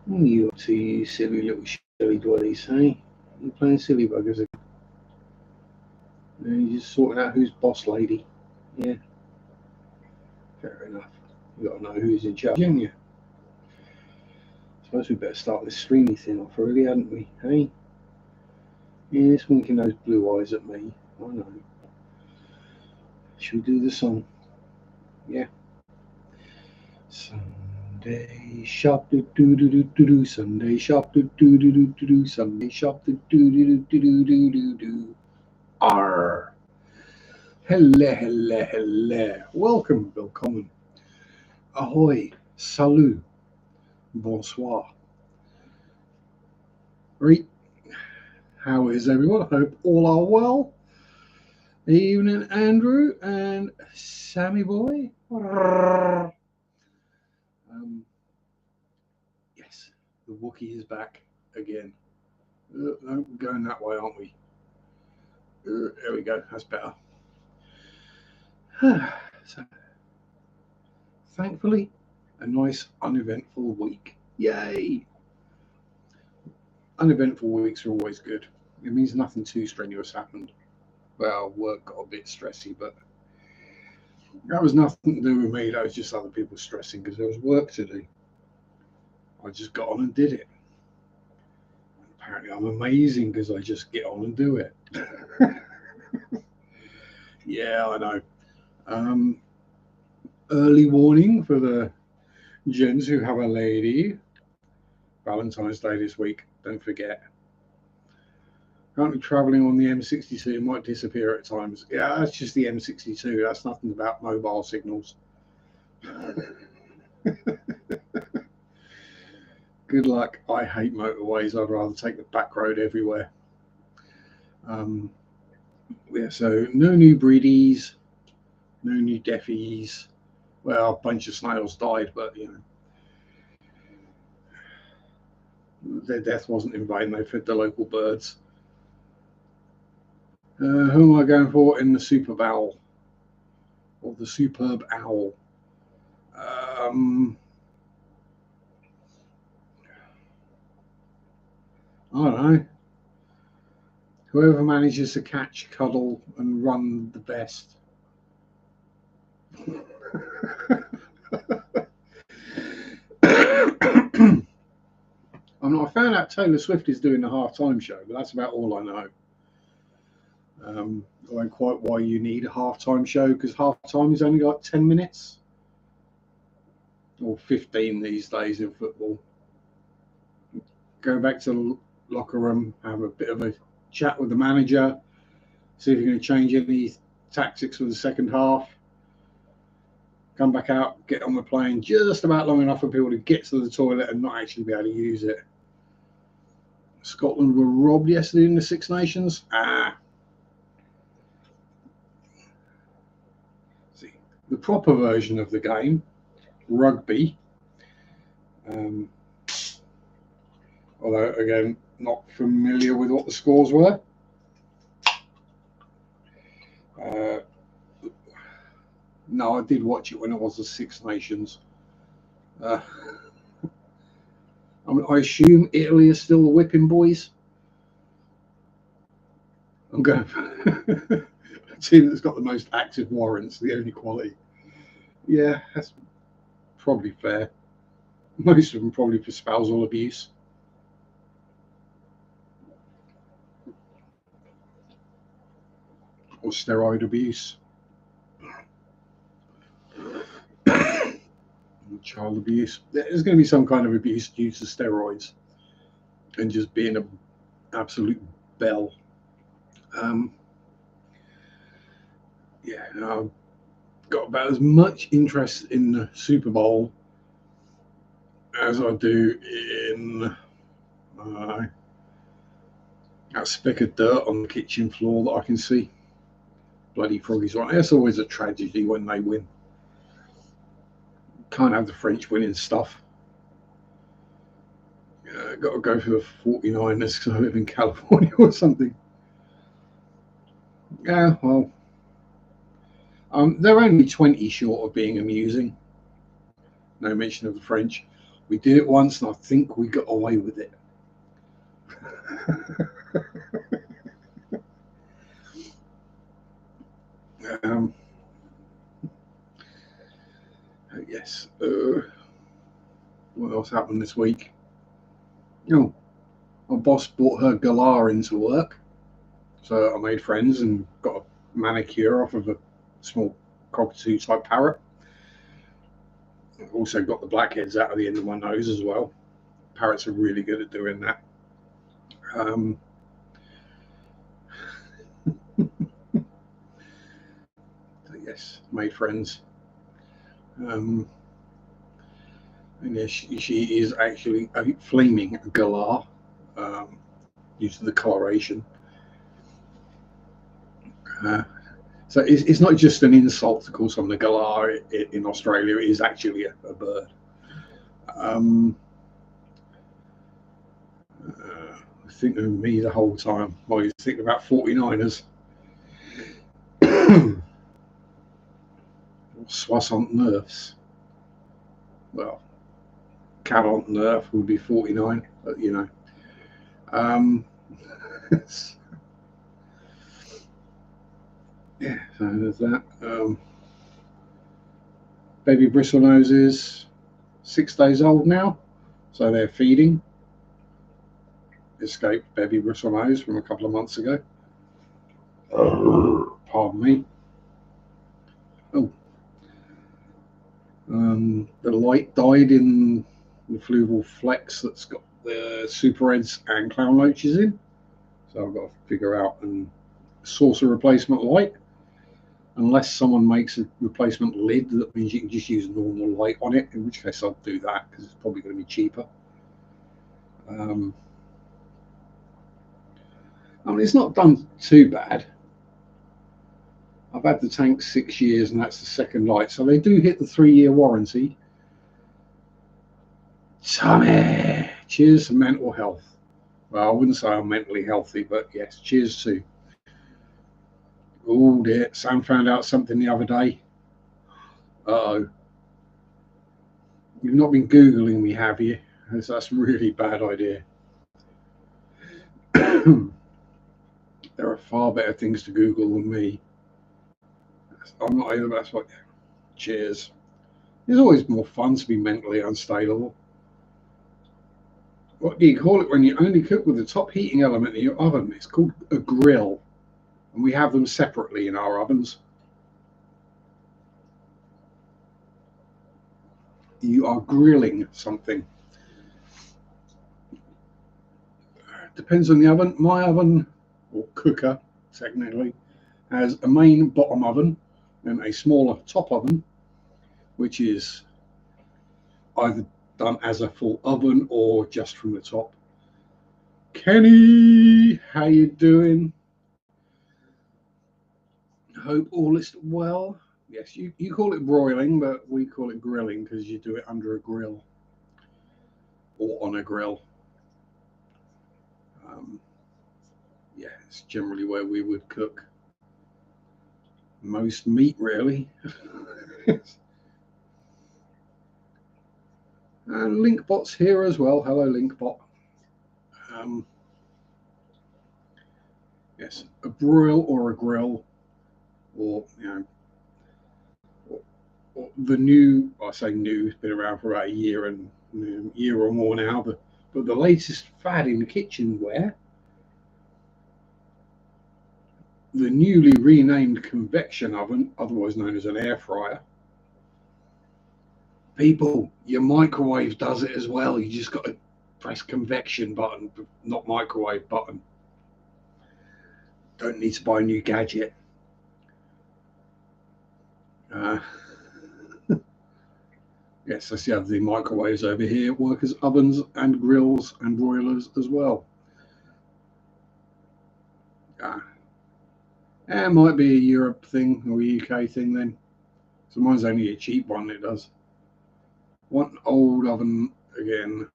What are you up to, you silly little shelly dwellies, hey? You playing silly buggers again? You just sorting out who's boss lady. Yeah, fair enough. You gotta know who's in charge, haven't you? Suppose we better start this streamy thing off early, hadn't we? Hey? Yes, winking those blue eyes at me. I know. Should we do the song? Yeah. Sunday shop do do do do do do. Sunday shop do do do do do do. Sunday shop do do do do do do do do. R. Hello, hello, hello. Welcome, willkommen. Ahoy, salut, bonsoir. Right, how is everyone? I hope all are well. Evening, Andrew and Sammy boy. Yes, the Wookiee is back again. No, we're going that way, aren't we? There we go, that's better. So, thankfully, a nice uneventful week. Yay! Uneventful weeks are always good. It means nothing too strenuous happened. Well, work got a bit stressy, but that was nothing to do with me. That was just other people stressing because there was work to do. I just got on and did it. Apparently, I'm amazing because I just get on and do it. Yeah, I know. Early warning for the gents who have a lady. Valentine's Day this week. Don't forget. Currently travelling on the M62. It might disappear at times. Yeah, that's just the M62. That's nothing about mobile signals. Good luck. I hate motorways. I'd rather take the back road everywhere. Yeah, so no new breedies, no new deafies. Well, a bunch of snails died, but you know, their death wasn't in vain. They fed the local birds. Who am I going for in the super owl or the superb owl? I don't know. Whoever manages to catch, cuddle, and run the best. I found out Taylor Swift is doing the halftime show, but that's about all I know. I don't know quite why you need a halftime show because halftime is only like 10 minutes or 15 these days in football. Go back to the locker room, have a bit of a chat with the manager, see if you're going to change any tactics for the second half. Come back out, get on the plane just about long enough for people to get to the toilet and not actually be able to use it. Scotland were robbed yesterday in the Six Nations. See, the proper version of the game, rugby. Although, again, not familiar with what the scores were. No, I did watch it when it was the Six Nations. I assume Italy is still the whipping boys. I'm going for a team that's got the most active warrants, the only quality. Yeah, that's probably fair. Most of them probably for spousal abuse. Or steroid abuse. Child abuse. There's going to be some kind of abuse due to steroids and just being an absolute bell. Yeah, I've got about as much interest in the Super Bowl as I do in that speck of dirt on the kitchen floor that I can see. Bloody froggies, right? It's always a tragedy when they win. Can't have the French winning stuff. Got to go for the 49ers because I live in California or something. Yeah, well, they're only 20 short of being amusing. No mention of the French. We did it once, and I think we got away with it. Yes. What else happened this week? Oh, my boss brought her galah into work, so I made friends and got a manicure off of a small cockatoo type parrot. Also got the blackheads out of the end of my nose as well. Parrots are really good at doing that. Yes, made friends. And yes, she is actually a flaming galah due to the coloration. So it's not just an insult to call someone a galah in Australia. It is actually a bird. Thinking of me the whole time while you're thinking about 49ers. Soixante nerfs. Well, 40 nerf would be 49, but you know. Yeah, so there's that. Baby bristlenoses, 6 days old now, so they're feeding. Escaped baby bristlenose from a couple of months ago. Pardon me. Oh, the light died in the fluval flex that's got the super reds and clown loaches in, so I've got to figure out and source a replacement light. Unless someone makes a replacement lid, that means you can just use normal light on it, in which case I'll do that because it's probably going to be cheaper. I mean, it's not done too bad. I've had the tank 6 years and that's the second light, so they do hit the 3-year warranty. Tommy, cheers to mental health. Well, I wouldn't say I'm mentally healthy, but yes, cheers to. Oh dear, Sam found out something the other day. Uh-oh. You've not been Googling me, have you? That's a really bad idea. There are far better things to Google than me. I'm not either, that's what. Cheers. It's always more fun to be mentally unstable. What do you call it when you only cook with the top heating element in your oven? It's called a grill. And we have them separately in our ovens. You are grilling something. Depends on the oven. My oven, or cooker, technically, has a main bottom oven and a smaller top oven, which is either done as a full oven or just from the top. Kenny, how you doing? Hope all is well. Yes, you call it broiling, but we call it grilling because you do it under a grill or on a grill. Yeah, it's generally where we would cook most meat, really. And Linkbot's here as well. Hello, Linkbot. Yes, a broil or a grill, or or the new. I say new. It's been around for about a year and year or more now. But the latest fad in kitchenware, the newly renamed convection oven, otherwise known as an air fryer. People, your microwave does it as well. You just got to press convection button, not microwave button. Don't need to buy a new gadget. Yes, I see have the microwaves over here work as ovens and grills and broilers as well. It might be a Europe thing or a UK thing then. So mine's only a cheap one, it does. One old oven again.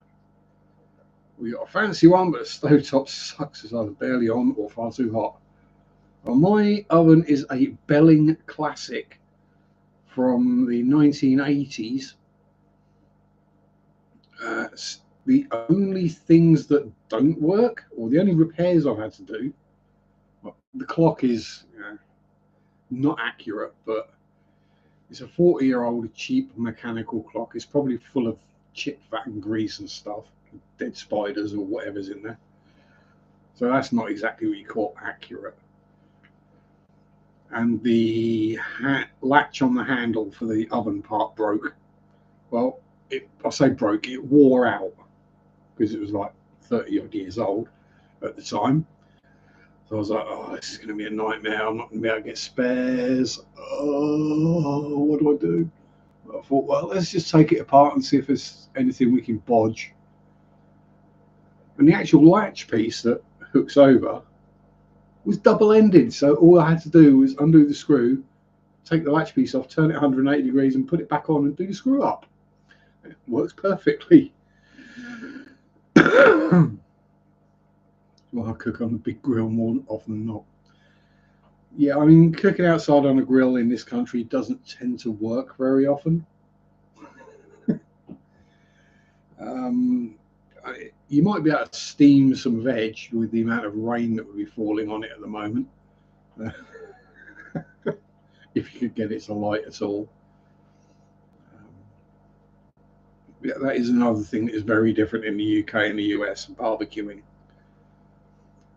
We got a fancy one, but the stovetop sucks. It's either barely on or far too hot. Well, my oven is a Belling Classic from the 1980s. The only things that don't work, or the only repairs I've had to do, well, the clock is not accurate, but it's a 40-year-old cheap mechanical clock. It's probably full of chip fat and grease and stuff, dead spiders or whatever's in there. So that's not exactly what you call accurate. And the latch on the handle for the oven part broke. Well, I say broke, it wore out because it was like 30 odd years old at the time. So I was like, oh, this is going to be a nightmare. I'm not going to be able to get spares. Oh, what do I do? I thought, well, let's just take it apart and see if there's anything we can bodge. And the actual latch piece that hooks over was double-ended. So all I had to do was undo the screw, take the latch piece off, turn it 180 degrees and put it back on and do the screw up. It works perfectly. Well, I cook on a big grill more often than not. Yeah, I mean, cooking outside on a grill in this country doesn't tend to work very often. You might be able to steam some veg with the amount of rain that would be falling on it at the moment. If you could get it to light at all. Yeah, that is another thing that is very different in the UK and the US, barbecuing.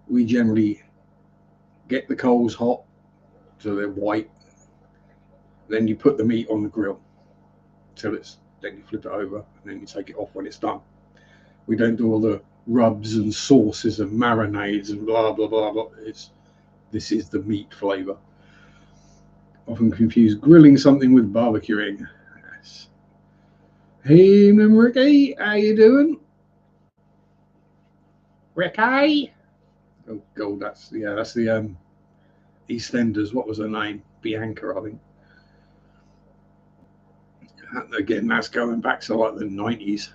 We generally get the coals hot so they're white. Then you put the meat on the grill till then you flip it over and then you take it off when it's done. We don't do all the rubs and sauces and marinades and blah blah blah blah. This is the meat flavour. Often confuse grilling something with barbecuing. Yes. Hey, Ricky, how you doing? Ricky? Oh God, that's the EastEnders. What was her name? Bianca, I think. Again, that's going back to like the 90s.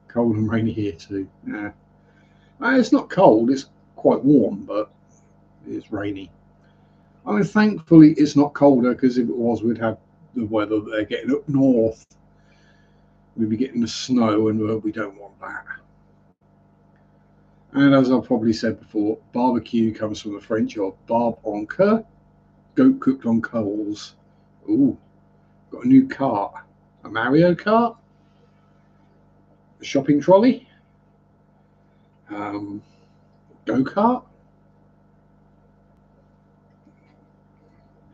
Cold and rainy here too. Yeah. It's not cold, it's quite warm, but it's rainy. I mean, thankfully it's not colder, because if it was, we'd have the weather that they're getting up north. We'd be getting the snow, and we don't want that. And as I've probably said before, barbecue comes from the French of barbe en coeur, goat cooked on coals. Ooh, got a new cart. A Mario Kart? A shopping trolley? Go-kart?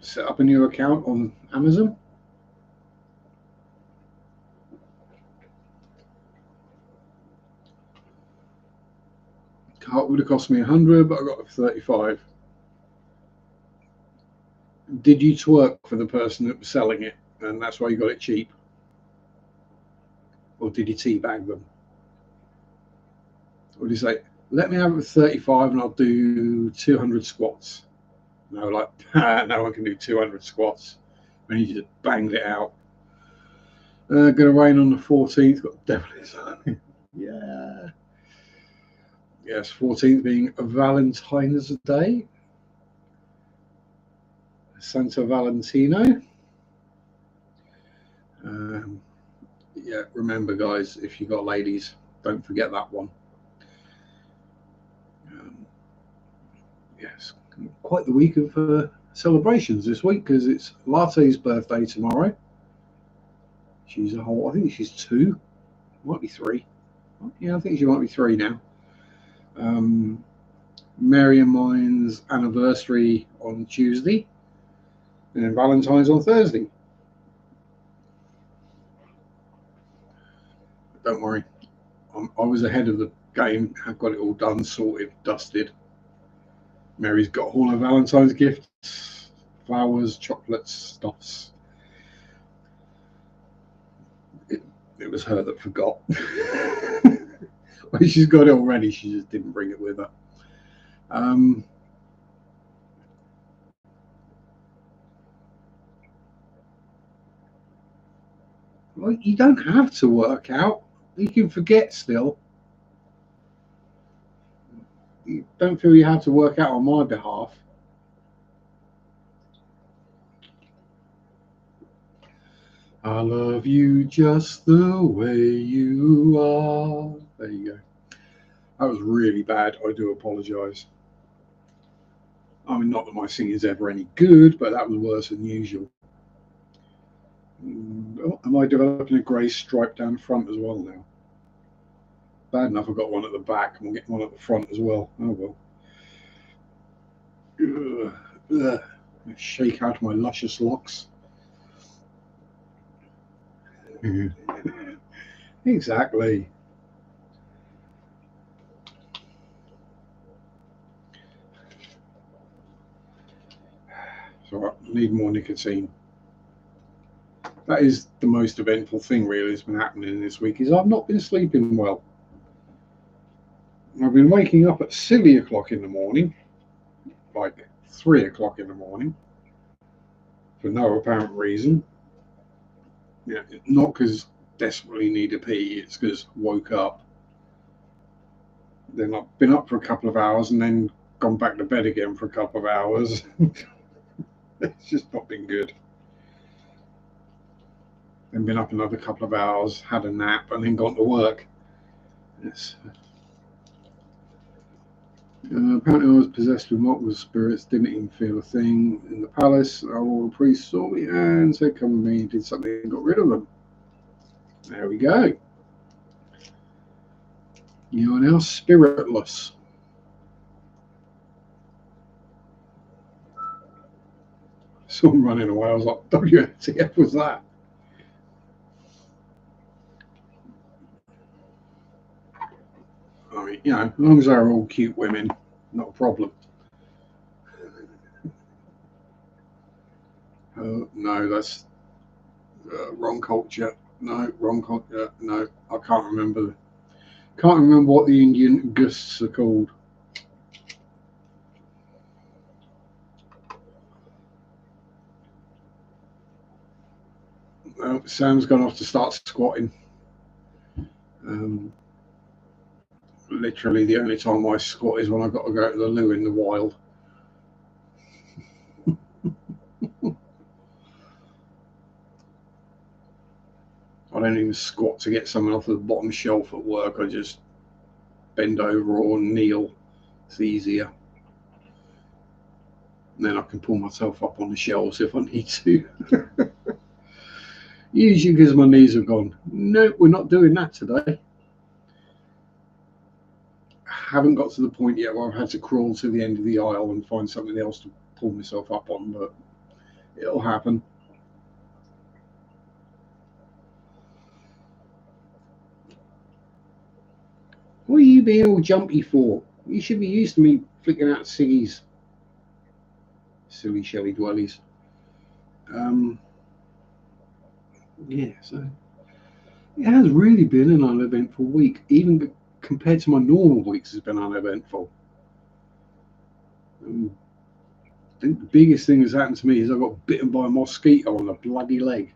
Set up a new account on Amazon? Cart would have cost me 100, but I got it for 35. Did you twerk for the person that was selling it, and that's why you got it cheap? Or did you teabag them? Or did you say, let me have it for 35 and I'll do 200 squats? No, like, no one can do 200 squats. And you just banged it out. Gonna rain on the 14th, got devilish. Yeah. Yes, 14th being Valentine's Day. Santa Valentino. Yeah, remember, guys, if you got ladies, don't forget that one. Yes, quite the week of celebrations this week, because it's Latte's birthday tomorrow. She's a whole, I think she's 2, might be 3. Yeah, I think she might be 3 now. Mary and mine's anniversary on Tuesday, and then Valentine's on Thursday. Don't worry, I was ahead of the game. I've got it all done, sorted, dusted. Mary's got all her Valentine's gifts, flowers, chocolates, stuffs. It was her that forgot. Well, she's got it already, she just didn't bring it with her. Well, you don't have to work out. You can forget still. You don't feel you have to work out on my behalf. I love you just the way you are. There you go. That was really bad. I do apologise. I mean, not that my singing is ever any good, but that was worse than usual. Oh, am I developing a grey stripe down the front as well now? Bad enough I've got one at the back, and we'll get one at the front as well. Oh well. Ugh, ugh. Shake out my luscious locks. Exactly. So I need more nicotine. That is the most eventful thing really that's been happening this week is I've not been sleeping well. I've been waking up at silly o'clock in the morning, like 3 o'clock in the morning, for no apparent reason. Yeah, not because desperately need a pee, it's because woke up. Then I've been up for a couple of hours and then gone back to bed again for a couple of hours. It's just not been good. Then been up another couple of hours, had a nap, and then gone to work. Yes. Apparently, I was possessed with multiple spirits, didn't even feel a thing in the palace. All the priests saw me and said, "Come with me," did something and got rid of them. There we go. You are now spiritless. Saw him running away. I was like, WTF was that? I mean, as long as they're all cute women, not a problem. No, that's wrong culture. No, wrong culture. No, I can't remember. Can't remember what the Indian gusts are called. Sam's gone off to start squatting. Um, Literally, the only time I squat is when I've got to go to the loo in the wild. I don't even squat to get something off the bottom shelf at work. I just bend over or kneel. It's easier. And then I can pull myself up on the shelves if I need to. Usually because my knees have gone, no, we're not doing that today. I haven't got to the point yet where I've had to crawl to the end of the aisle and find something else to pull myself up on, but it'll happen. What are you being all jumpy for? You should be used to me flicking out ciggies. Silly Shelly dwellies. Um, yeah, so it has really been an uneventful week. Even compared to my normal weeks, it's been uneventful. I think the biggest thing that's happened to me is I got bitten by a mosquito on the bloody leg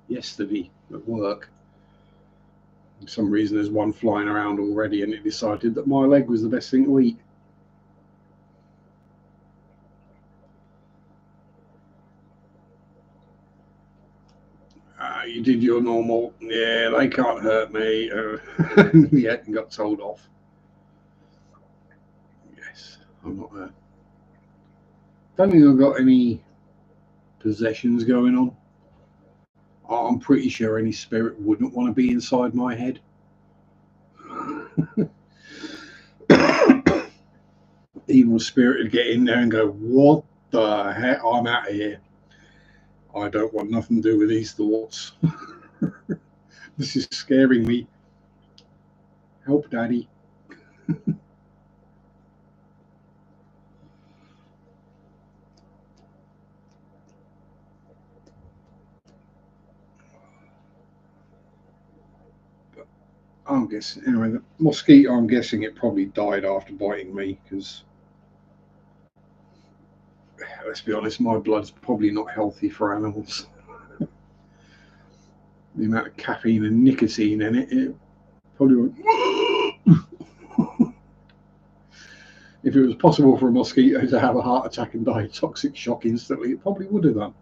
yesterday at work. For some reason, there's one flying around already, and it decided that my leg was the best thing to eat. You did your normal, yeah, they can't hurt me. Yeah, and got told off. Yes, I'm not there. Don't think I've got any possessions going on. I'm pretty sure any spirit wouldn't want to be inside my head. Evil spirit would get in there and go, "What the heck? I'm out of here. I don't want nothing to do with these thoughts. This is scaring me. Help, Daddy." I'm guessing anyway. The mosquito, I'm guessing it probably died after biting me because, let's be honest, my blood's probably not healthy for animals. The amount of caffeine and nicotine in it probably went. If it was possible for a mosquito to have a heart attack and die of toxic shock instantly, it probably would have done.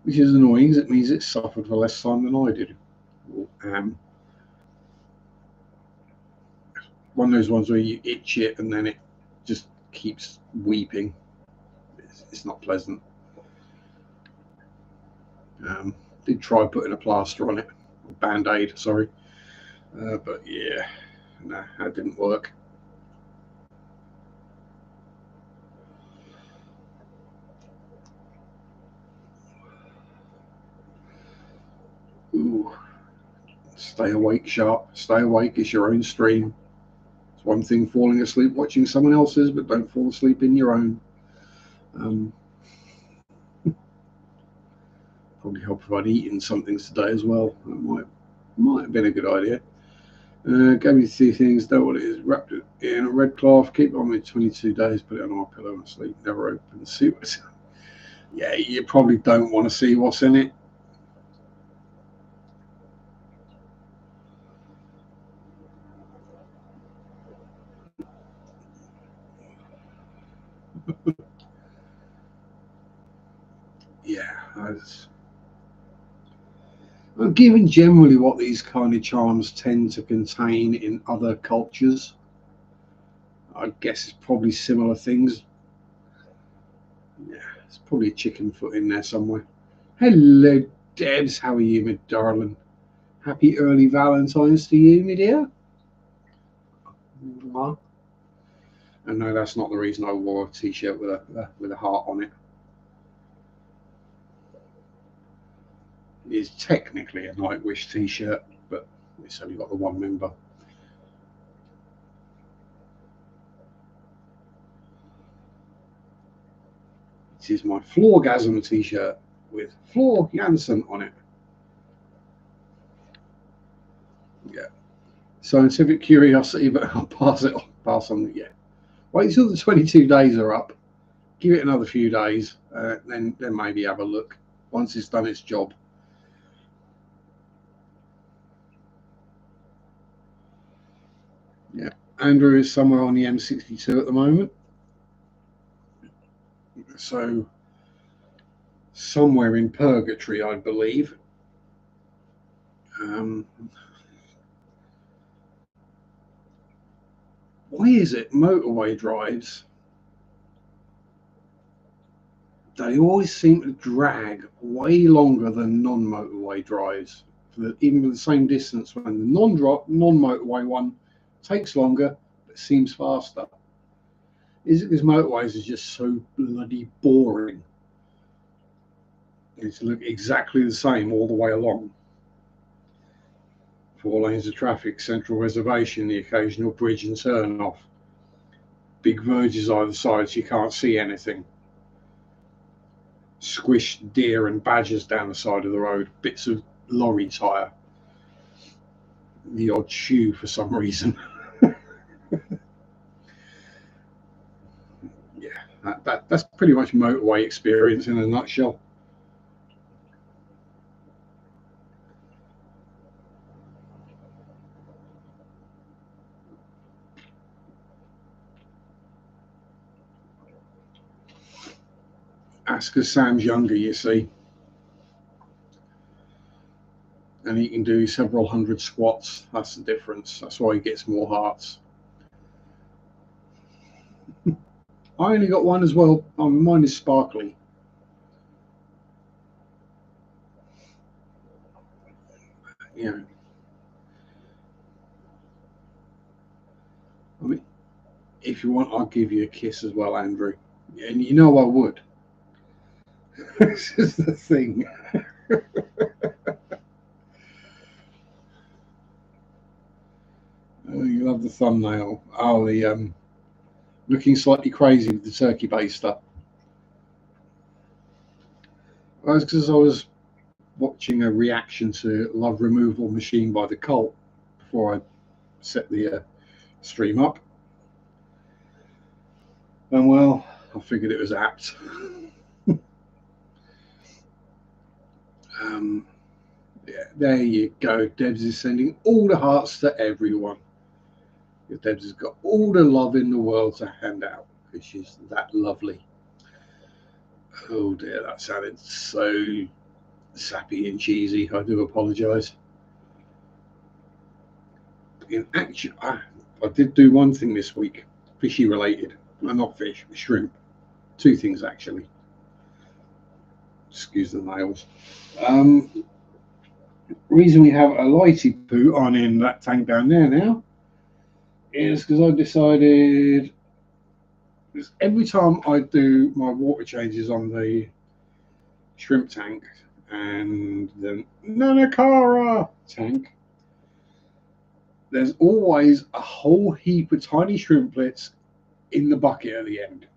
Which is annoying, it means it suffered for less time than I did. One of those ones where you itch it and then it just keeps weeping. It's not pleasant. Did try putting a plaster on it, a band-aid, sorry. But yeah, no, that didn't work. Ooh. Stay awake, Sharpe. Stay awake. It's your own stream. It's one thing falling asleep watching someone else's, but don't fall asleep in your own. Probably help if I'd eaten something today as well. That might have been a good idea. Gave me 2 things. Know what it is. Wrapped it in a red cloth. Keep it on me 22 days. Put it on my pillow and sleep. Never open. See what's. Yeah, you probably don't want to see what's in it. Yeah, given generally what these kind of charms tend to contain in other cultures, I guess it's probably similar things. Yeah, it's probably a chicken foot in there somewhere. Hello, Debs. How are you, my darling? Happy early Valentine's to you, my dear. And no, that's not the reason I wore a t-shirt with a heart on it. It's technically a Nightwish t-shirt, but it's only got the one member. It is my Floorgasm t-shirt with Floor Jansen on it. Yeah. Scientific curiosity, but I'll pass on. Yeah. Wait until the 22 days are up. Give it another few days, then maybe have a look once it's done its job. Yeah. Andrew is somewhere on the M62 at the moment. So somewhere in purgatory, I believe. Why is it motorway drives? They always seem to drag way longer than non-motorway drives. Even for the same distance, when the non-motorway one takes longer but seems faster. Is it because motorways are just so bloody boring? It's look exactly the same all the way along. 4 lanes of traffic, central reservation, the occasional bridge and turn off. Big verges either side so you can't see anything. Squished deer and badgers down the side of the road. Bits of lorry tyre. The odd shoe for some reason. Yeah, that's pretty much motorway experience in a nutshell. That's because Sam's younger, you see. And he can do several hundred squats. That's the difference. That's why he gets more hearts. I only got one as well. Mine is sparkly. Yeah. I mean, if you want, I'll give you a kiss as well, Andrew. And you know I would. This is the thing. Oh, you love the thumbnail. Oh, the looking slightly crazy with the turkey baster. That's because I was watching a reaction to Love Removal Machine by the Cult before I set the stream up. And well, I figured it was apt. Yeah, there you go. Debs is sending all the hearts to everyone. Debs has got all the love in the world to hand out because she's that lovely. Oh dear, that sounded so sappy and cheesy. I do apologise. In actual, I did do one thing this week, fishy related. Not fish, shrimp. Two things actually. Excuse the nails. Reason we have a lighty poo on in that tank down there now is because I decided every time I do my water changes on the shrimp tank and the Nanakara tank, there's always a whole heap of tiny shrimplets in the bucket at the end.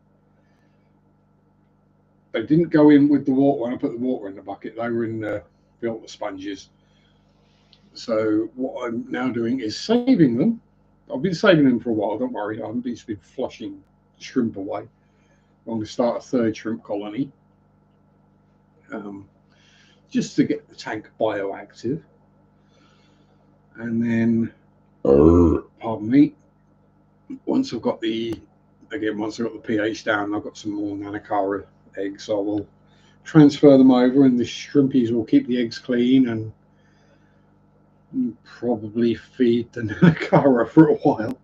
They didn't go in with the water when I put the water in the bucket. They were in the filter sponges. So what I'm now doing is saving them. I've been saving them for a while, don't worry. I haven't just been flushing shrimp away. I'm going to start a third shrimp colony. Just to get the tank bioactive. And then, pardon me, once I've got the pH down, I've got some more Nanakara eggs, so I will transfer them over and the shrimpies will keep the eggs clean and probably feed the Nanakara for a while.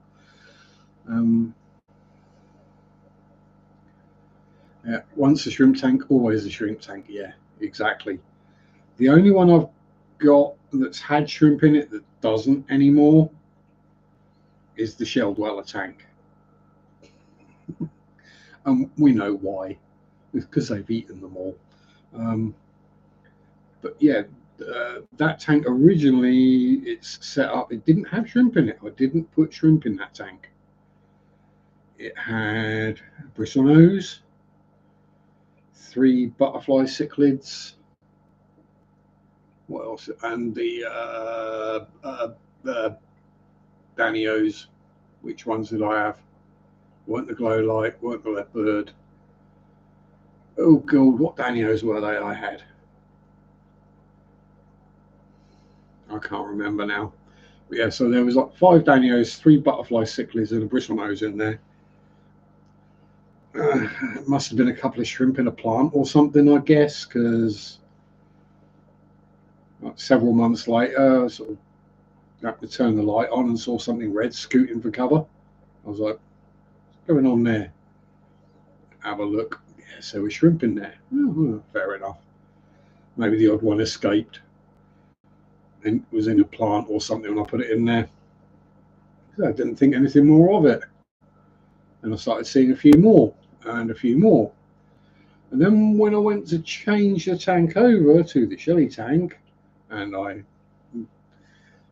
Yeah, once a shrimp tank, always a shrimp tank. Yeah, exactly. The only one I've got that's had shrimp in it that doesn't anymore is the shell dweller tank. And we know why. It's because they've eaten them all. But yeah, that tank originally, it's set up, it didn't have shrimp in it. I didn't put shrimp in that tank. It had bristlenose, 3 butterfly cichlids, what else? And the Danios. Which ones did I have? Weren't the glow light, weren't the leopard. Oh god, what Danios were they I had? I can't remember now. But yeah, so there was like 5 Danios, 3 butterfly cichlids and a bristlenose in there. It must have been a couple of shrimp in a plant or something, I guess, because several months later, I sort of had to turn the light on and saw something red scooting for cover. I was like, what's going on there? Have a look. Yeah, so we're shrimp in there. Oh, fair enough. Maybe the odd one escaped and was in a plant or something when I put it in there. So I didn't think anything more of it. And I started seeing a few more and a few more. And then when I went to change the tank over to the Shelly tank, and I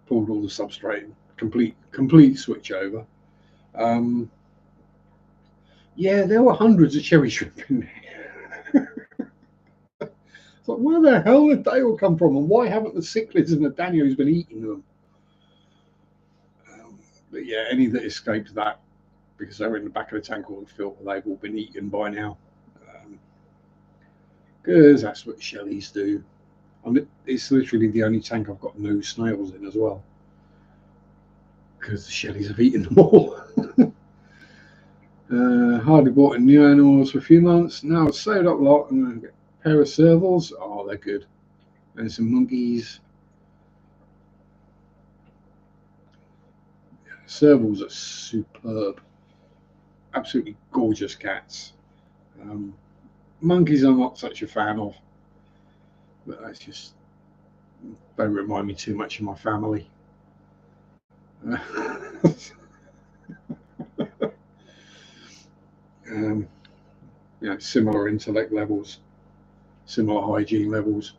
pulled all the substrate, complete switch over. Yeah, there were hundreds of cherry shrimp in there. It's like, where the hell did they all come from, and why haven't the cichlids and the Danios been eating them? But yeah, any that escaped that, because they were in the back of the tank or the filter, they've all been eaten by now. Because that's what Shellies do. It's literally the only tank I've got no snails in as well, because the Shellies have eaten them all. Hardly bought in new animals for a few months. Now I've saved up a lot and I get a pair of servals. Oh, they're good. And some monkeys. Servals are superb. Absolutely gorgeous cats. Monkeys I'm not such a fan of. But that's just, they remind me too much of my family. Similar intellect levels, similar hygiene levels.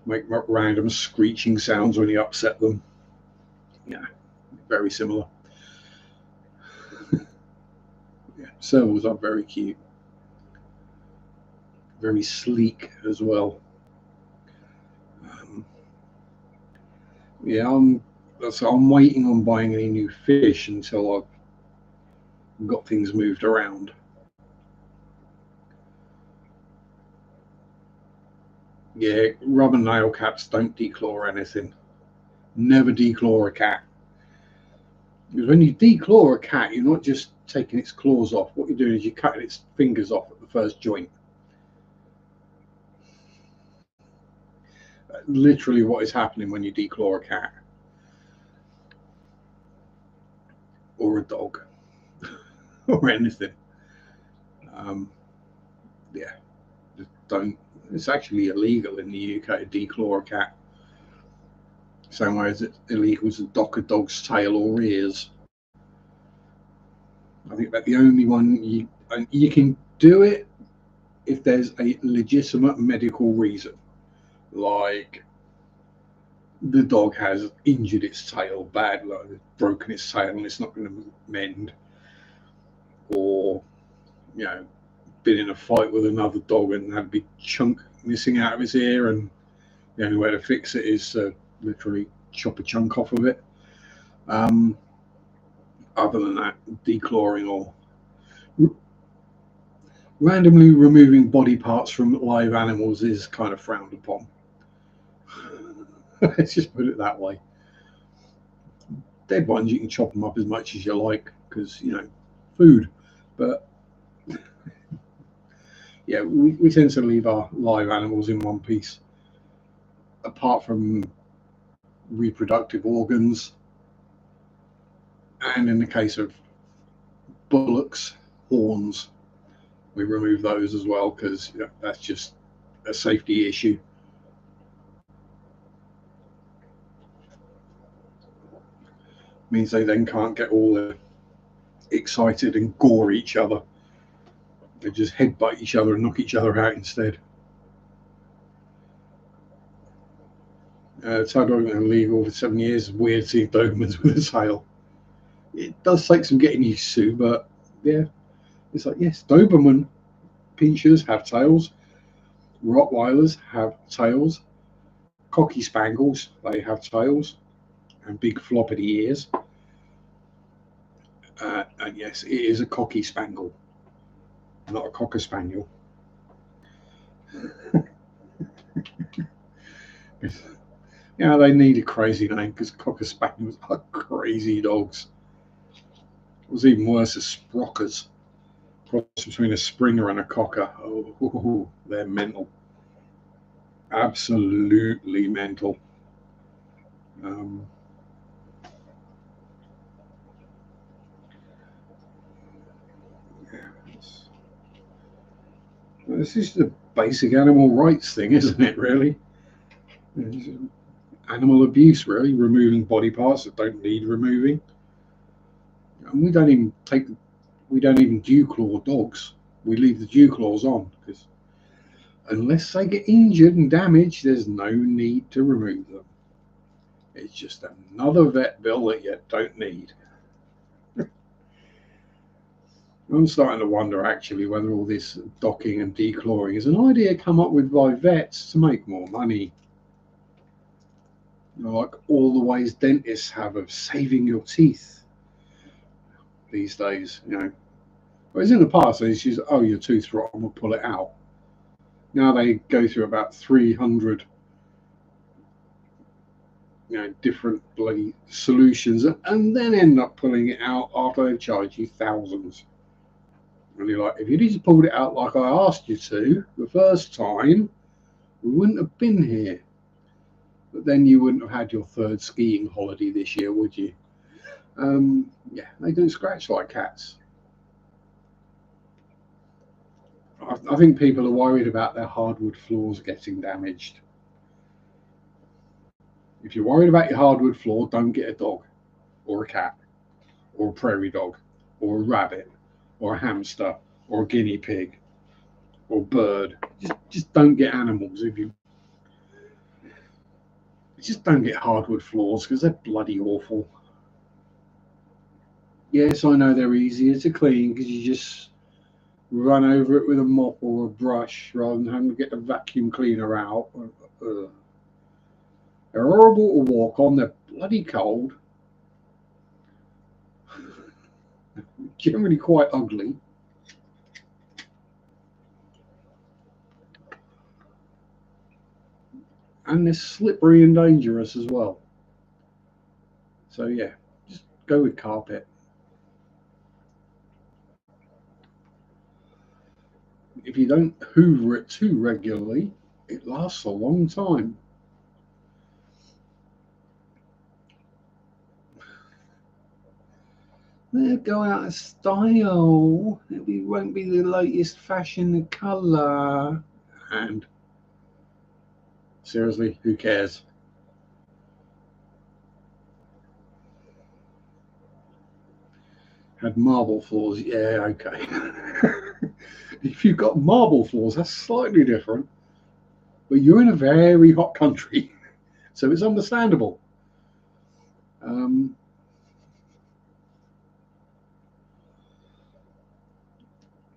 Make random screeching sounds when you upset them. Yeah, very similar. Yeah, servals are very cute, very sleek as well. Yeah, I'm waiting on buying any new fish until I've got things moved around. Yeah, rubber nail caps don't declaw anything. Never declaw a cat. Because when you declaw a cat, you're not just taking its claws off. What you're doing is you're cutting its fingers off at the first joint. Literally what is happening when you declaw a cat or a dog or anything. Um, yeah, just don't. It's actually illegal in the UK to declaw a cat. Same way as it's illegal to dock a dog's tail or ears. I think that the only one you can do it if there's a legitimate medical reason, like the dog has injured its tail badly, like broken its tail and it's not going to mend, or you know, been in a fight with another dog and had a big chunk missing out of his ear, and the only way to fix it is to literally chop a chunk off of it. Um, Other than that, declawing or randomly removing body parts from live animals is kind of frowned upon. Let's just put it that way. Dead ones, you can chop them up as much as you like because, you know, food. But yeah, we tend to leave our live animals in one piece. Apart from reproductive organs, and in the case of bullocks, horns, we remove those as well because, you know, that's just a safety issue. Means they then can't get all excited and gore each other. They just headbutt each other and knock each other out instead. Tide dogs been illegal for 7 years. Weird seeing Dobermans with a tail. It does take some getting used to, but yeah, it's like, yes, Doberman pinchers have tails. Rottweilers have tails. Cocky Spangles, they have tails and big floppity ears. And yes, it is a Cocky Spangle, not a Cocker Spaniel. Yeah, they need a crazy name because Cocker Spaniels are crazy dogs. It was even worse as Sprockers. Cross between a Springer and a Cocker. Oh, they're mental. Absolutely mental. Um, yeah, this is the basic animal rights thing, isn't it, really? Animal abuse, really, removing body parts that don't need removing. And we don't even dew claw dogs. We leave the dew claws on because unless they get injured and damaged, there's no need to remove them. It's just another vet bill that you don't need. I'm starting to wonder actually whether all this docking and declawing is an idea come up with by vets to make more money. You know, like all the ways dentists have of saving your teeth these days. You know, whereas in the past they used to use, oh, your tooth's rotten, we'll pull it out. Now they go through about 300, you know, different bloody solutions, and then end up pulling it out after they've charged you thousands. And you're like, if you'd just pulled it out like I asked you to the first time, we wouldn't have been here. But then you wouldn't have had your third skiing holiday this year, would you? Yeah, they don't scratch like cats. I think people are worried about their hardwood floors getting damaged. If you're worried about your hardwood floor, don't get a dog or a cat or a prairie dog or a rabbit or a hamster or a guinea pig or bird. Just don't get animals if you just don't get hardwood floors because they're bloody awful. Yes, I know they're easier to clean because you just run over it with a mop or a brush rather than having to get the vacuum cleaner out. They're horrible to walk on. They're bloody cold. Generally quite ugly. and they're slippery and dangerous as well. So yeah, just go with carpet. If you don't hoover it too regularly, it lasts a long time. They'll go out of style. It won't be the latest fashion colour. And seriously, who cares? Had marble floors, yeah, okay. If you've got marble floors, that's slightly different. But you're in a very hot country, so it's understandable. Um,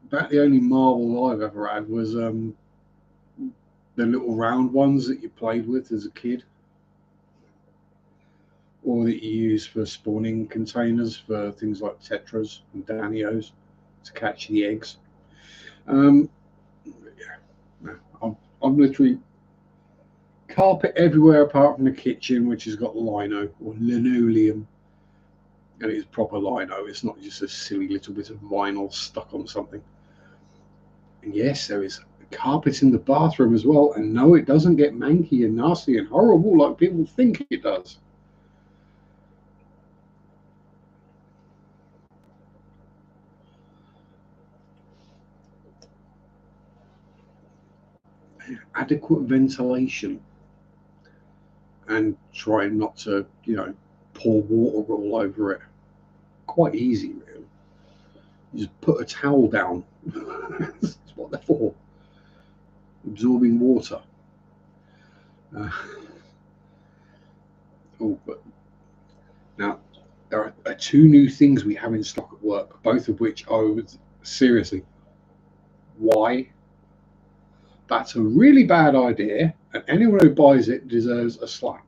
about the only marble I've ever had was the little round ones that you played with as a kid, or that you use for spawning containers for things like tetras and danios to catch the eggs. Um, yeah, I'm literally carpet everywhere apart from the kitchen, which has got lino or linoleum, and it's proper lino. It's not just a silly little bit of vinyl stuck on something. And yes, there is carpet in the bathroom as well. And no, it doesn't get manky and nasty and horrible like people think it does. Adequate ventilation, and try not to, pour water all over it. Quite easy, really. You just put a towel down. That's what they're for. Absorbing water. But now there are two new things we have in stock at work, both of which I would seriously. Why? That's a really bad idea, and anyone who buys it deserves a slap.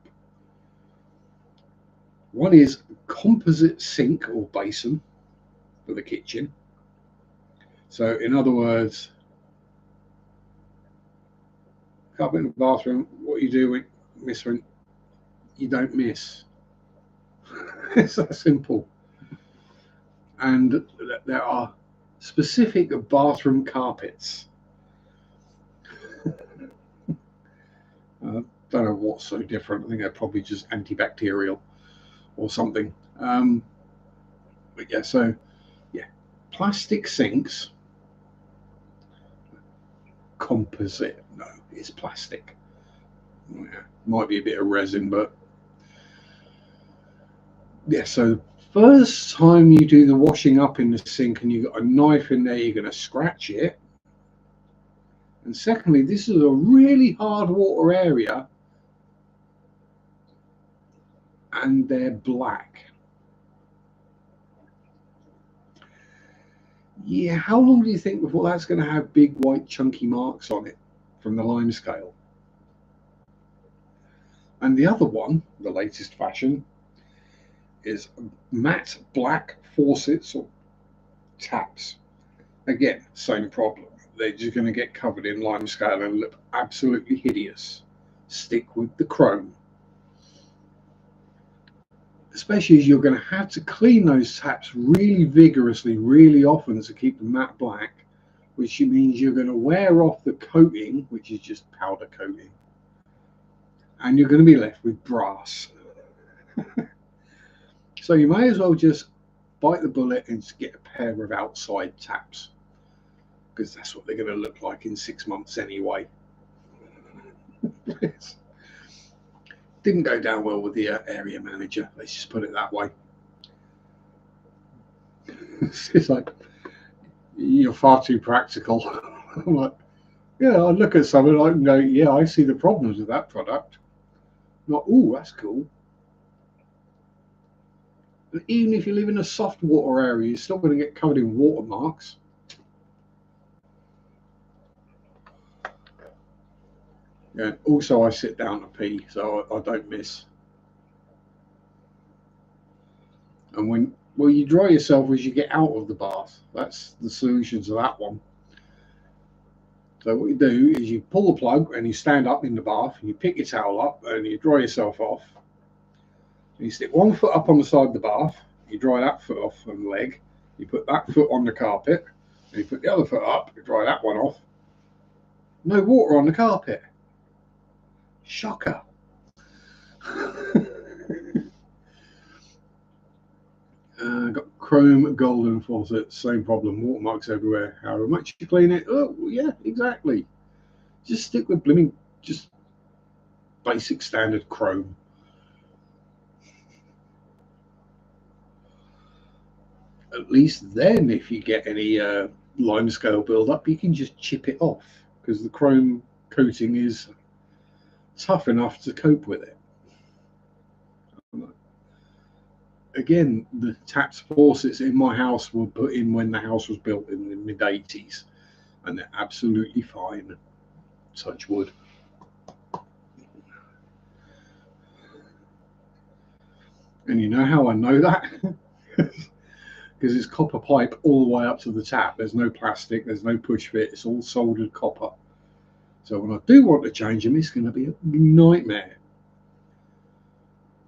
One is composite sink or basin for the kitchen. So, in other words, carpet in the bathroom, what you do when miss when you don't miss. It's that simple. And there are specific bathroom carpets. Don't know what's so different. I think they're probably just antibacterial or something. But yeah, so yeah, plastic sinks, composite. No, it's plastic. Yeah, might be a bit of resin, but yeah. So first time you do the washing up in the sink and you've got a knife in there, you're going to scratch it. And secondly, this is a really hard water area, and they're black. Yeah, how long do you think before that's going to have big white chunky marks on it from the lime scale? And the other one, the latest fashion, is matte black faucets or taps. Again, same problem. They're just going to get covered in lime scale and look absolutely hideous. Stick with the chrome. Especially as you're going to have to clean those taps really vigorously, really often to keep them matte black, which means you're going to wear off the coating, which is just powder coating, and you're going to be left with brass. So you may as well just bite the bullet and just get a pair of outside taps, because that's what they're going to look like in 6 months anyway. Didn't go down well with the area manager, let's just put it that way. It's like, you're far too practical. I'm like, yeah, I look at something like and go, yeah, I see the problems with that product. Not, oh, that's cool. But even if you live in a soft water area, you're still going to get covered in watermarks. Yeah. Also, I sit down to pee, so I don't miss. And when you dry yourself as you get out of the bath. That's the solution to that one. So what you do is you pull the plug and you stand up in the bath and you pick your towel up and you dry yourself off. And you stick one foot up on the side of the bath, you dry that foot off and leg, you put that foot on the carpet, and you put the other foot up, you dry that one off. No water on the carpet. Shocker. Got chrome golden faucet, same problem, watermarks everywhere. However much you clean it, oh yeah, exactly. Just stick with blooming, just basic standard chrome. At least then, if you get any limescale build-up, you can just chip it off because the chrome coating is tough enough to cope with it. Again, the taps faucets in my house were put in when the house was built in the mid-80s, and they're absolutely fine. Touch wood. And you know how I know that? Because it's copper pipe all the way up to the tap. There's no plastic, there's no push fit, it's all soldered copper. So when I do want to change them, it's going to be a nightmare.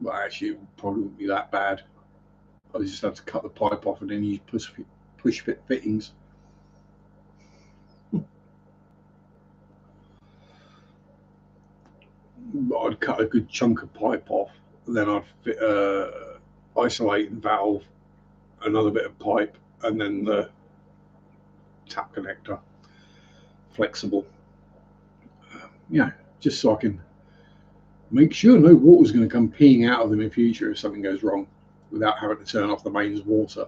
But actually, it probably wouldn't be that bad. I just have to cut the pipe off and then use push fit fittings. But I'd cut a good chunk of pipe off, and then I'd fit isolating valve, another bit of pipe, and then the tap connector, flexible. Just so I can make sure no water's going to come peeing out of them in future if something goes wrong, without having to turn off the mains water.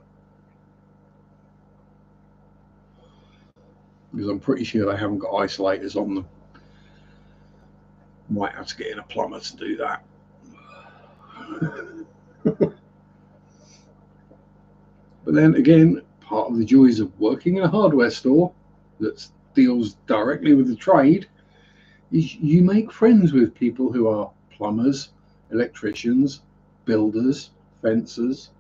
Because I'm pretty sure they haven't got isolators on them. Might have to get in a plumber to do that. But then again, part of the joys of working in a hardware store that deals directly with the trade is you make friends with people who are plumbers, electricians, builders, fencers,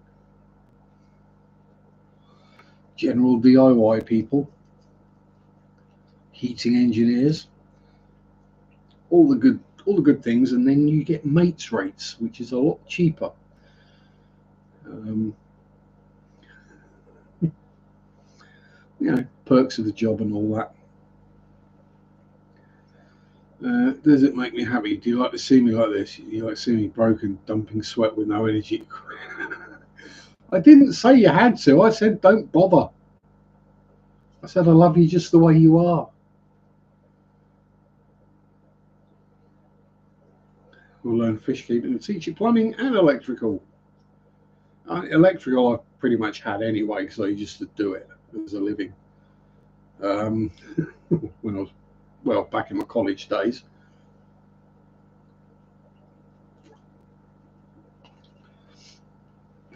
general DIY people, heating engineers, all the good things, and then you get mates rates, which is a lot cheaper. Perks of the job and all that. Does it make me happy? Do you like to see me like this? You like to see me broken, dumping sweat with no energy? I didn't say you had to. I said don't bother. I said I love you just the way you are. We'll learn fish keeping and teach you plumbing and electrical. Electrical I've pretty much had anyway because I used to do it as a living. When I was, back in my college days.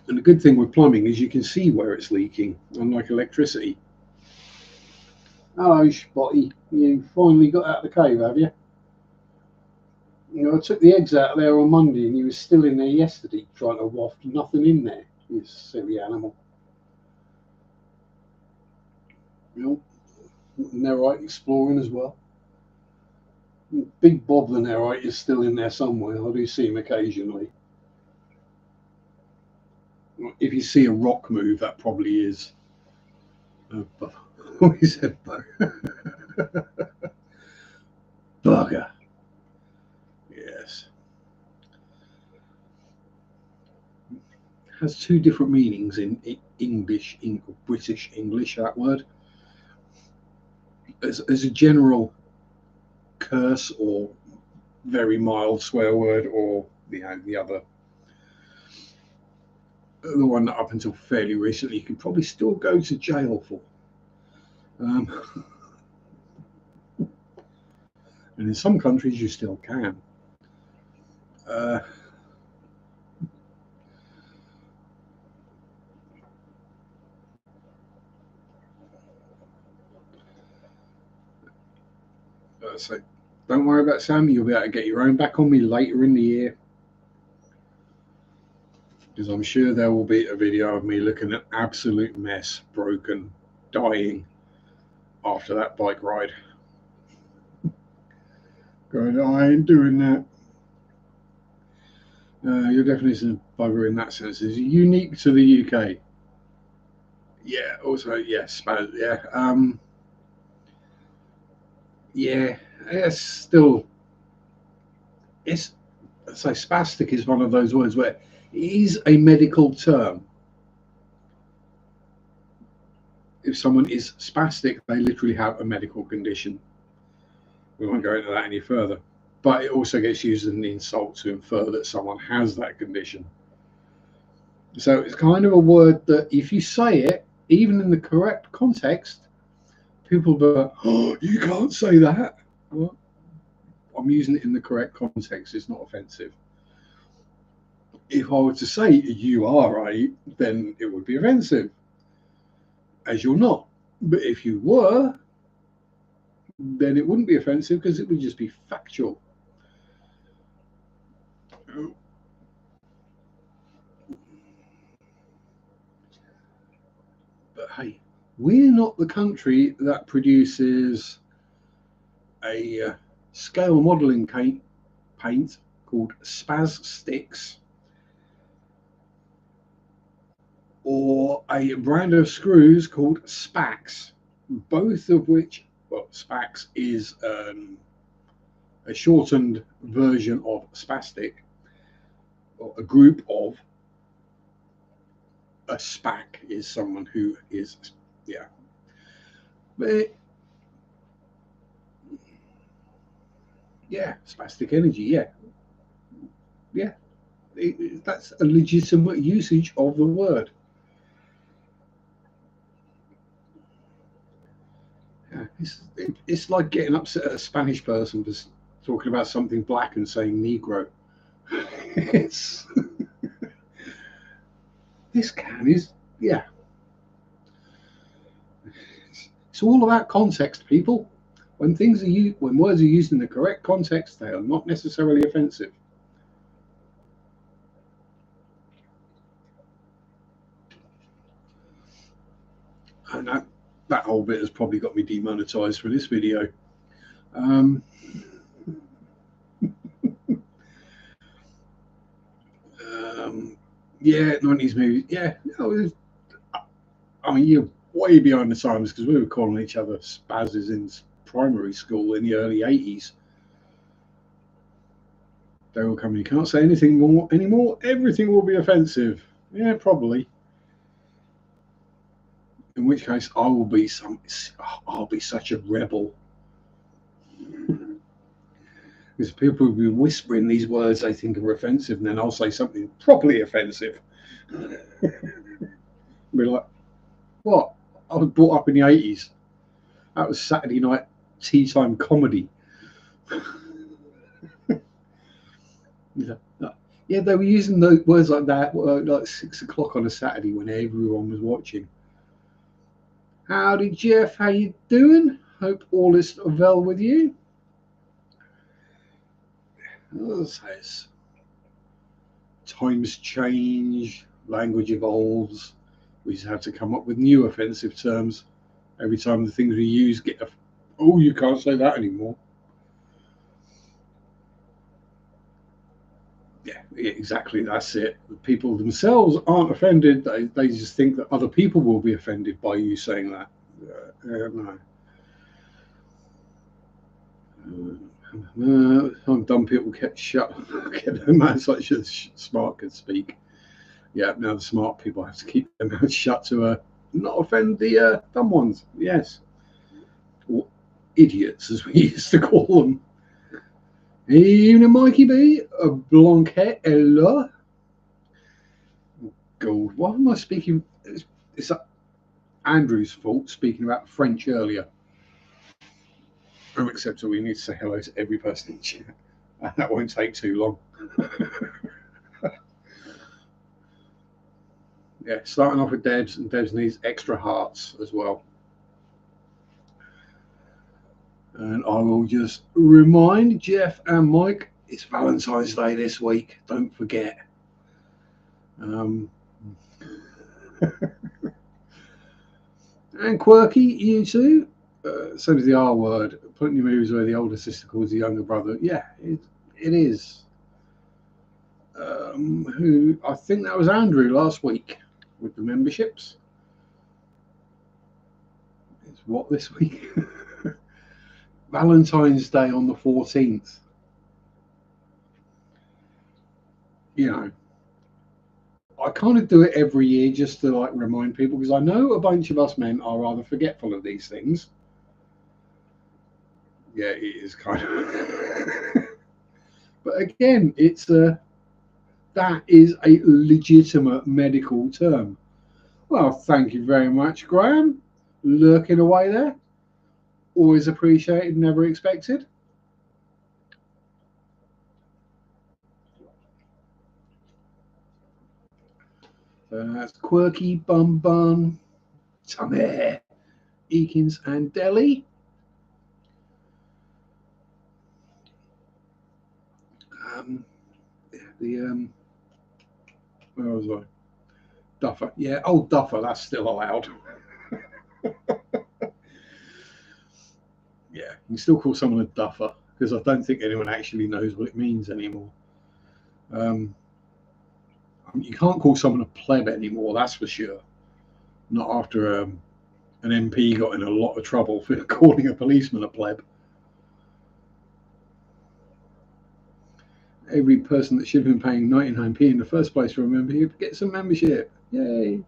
And the good thing with plumbing is you can see where it's leaking, unlike electricity. Hello, Spotty. You finally got out of the cave, have you? I took the eggs out of there on Monday and he was still in there yesterday trying to waft nothing in there. You silly animal. Nerite exploring as well. Big Bob the Nerite is still in there somewhere. I do see him occasionally. If you see a rock move, that probably is. What he said, bugger. Yes. Has two different meanings in English, British English, that word. As a general curse or very mild swear word, or the other, the one that up until fairly recently you could probably still go to jail for. And in some countries you still can. So don't worry about Sam, you'll be able to get your own back on me later in the year. Because I'm sure there will be a video of me looking at absolute mess, broken, dying after that bike ride. Going, I ain't doing that. Your definition of bugger in that sense is unique to the UK. Yeah. Also, yes. Yeah. Yeah. It's still. It's so spastic is one of those words where it is a medical term. If someone is spastic, they literally have a medical condition. We won't go into that any further. But it also gets used as an insult to infer that someone has that condition. So it's kind of a word that if you say it, even in the correct context, people will be like, oh, you can't say that. Well, I'm using it in the correct context. It's not offensive. If I were to say you are right, then it would be offensive, as you're not. But if you were, then it wouldn't be offensive because it would just be factual. But hey, we're not the country that produces a scale modeling paint called Spaz Sticks or a brand of screws called Spax, both of which, well, Spax is a shortened version of spastic, or a group of. A SPAC is someone who is, yeah. But yeah, spastic energy, yeah. Yeah, that's a legitimate usage of the word. Yeah, it's like getting upset at a Spanish person for talking about something black and saying Negro. It's this can is yeah. It's all about context, people. When things are used, when words are used in the correct context, they are not necessarily offensive. And that whole bit has probably got me demonetized for this video. Um, yeah, 90s movies. Yeah, I mean, you're way behind the times because we were calling each other spazzes in primary school in the early 80s. They were coming, you can't say anything more anymore. Everything will be offensive. Yeah, probably. In which case, I'll be such a rebel. Because people will be whispering these words they think are offensive, and then I'll say something properly offensive. Be like, what? I was brought up in the 80s. That was Saturday night tea time comedy. Yeah, they were using those words like that like 6 o'clock on a Saturday when everyone was watching. Howdy, Jeff. How you doing? Hope all is well with you. Says times change, language evolves. We just have to come up with new offensive terms every time the things we use get. Oh, you can't say that anymore. Yeah, exactly. That's it. The people themselves aren't offended. They just think that other people will be offended by you saying that. No. Some dumb people get shut. Get their mouths like smart could speak. Yeah, now the smart people have to keep their mouths shut to not offend the dumb ones. Yes. Or idiots, as we used to call them. Evening, Mikey B. A Blanquette, hello. God, why am I speaking? It's Andrew's fault speaking about French earlier. Except we need to say hello to every person in chat. That won't take too long. Yeah, starting off with Debs, and Debs needs extra hearts as well. And I will just remind Jeff and Mike, it's Valentine's Day this week. Don't forget. And Quirky, you too. So does the R word. Putting your moves where the older sister calls the younger brother. Yeah, it is. Who I think that was Andrew last week with the memberships. It's what this week? Valentine's Day on the 14th. You know, I kind of do it every year just to like remind people because I know a bunch of us men are rather forgetful of these things. Yeah, it is kind of. But again, it's that is a legitimate medical term. Well, thank you very much, Graham. Lurking away there. Always appreciated, never expected. That's Quirky, Bum Bun, Tamer, Eakins, and Delhi. The where was I? Duffer. Yeah, old Duffer. That's still allowed. Yeah, you can still call someone a duffer because I don't think anyone actually knows what it means anymore. You can't call someone a pleb anymore, that's for sure. Not after an MP got in a lot of trouble for calling a policeman a pleb. Every person that should have been paying 99p in the first place for a membership gets a membership. Yay!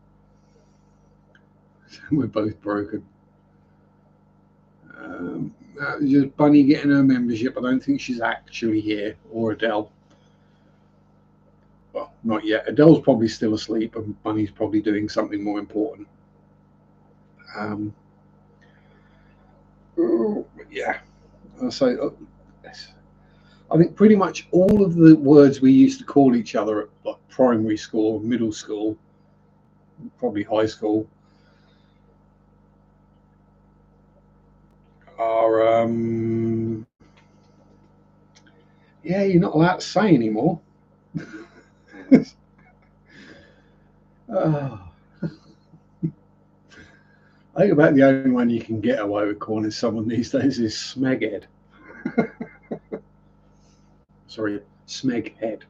We're both broken. Just Bunny getting her membership. I don't think she's actually here, or Adele. Well, not yet. Adele's probably still asleep, and Bunny's probably doing something more important. Yeah. So I think pretty much all of the words we used to call each other at like primary school, middle school, probably high school, are yeah, you're not allowed to say anymore. Oh. I think about the only one you can get away with calling someone these days is Smeghead. Sorry, Smeghead.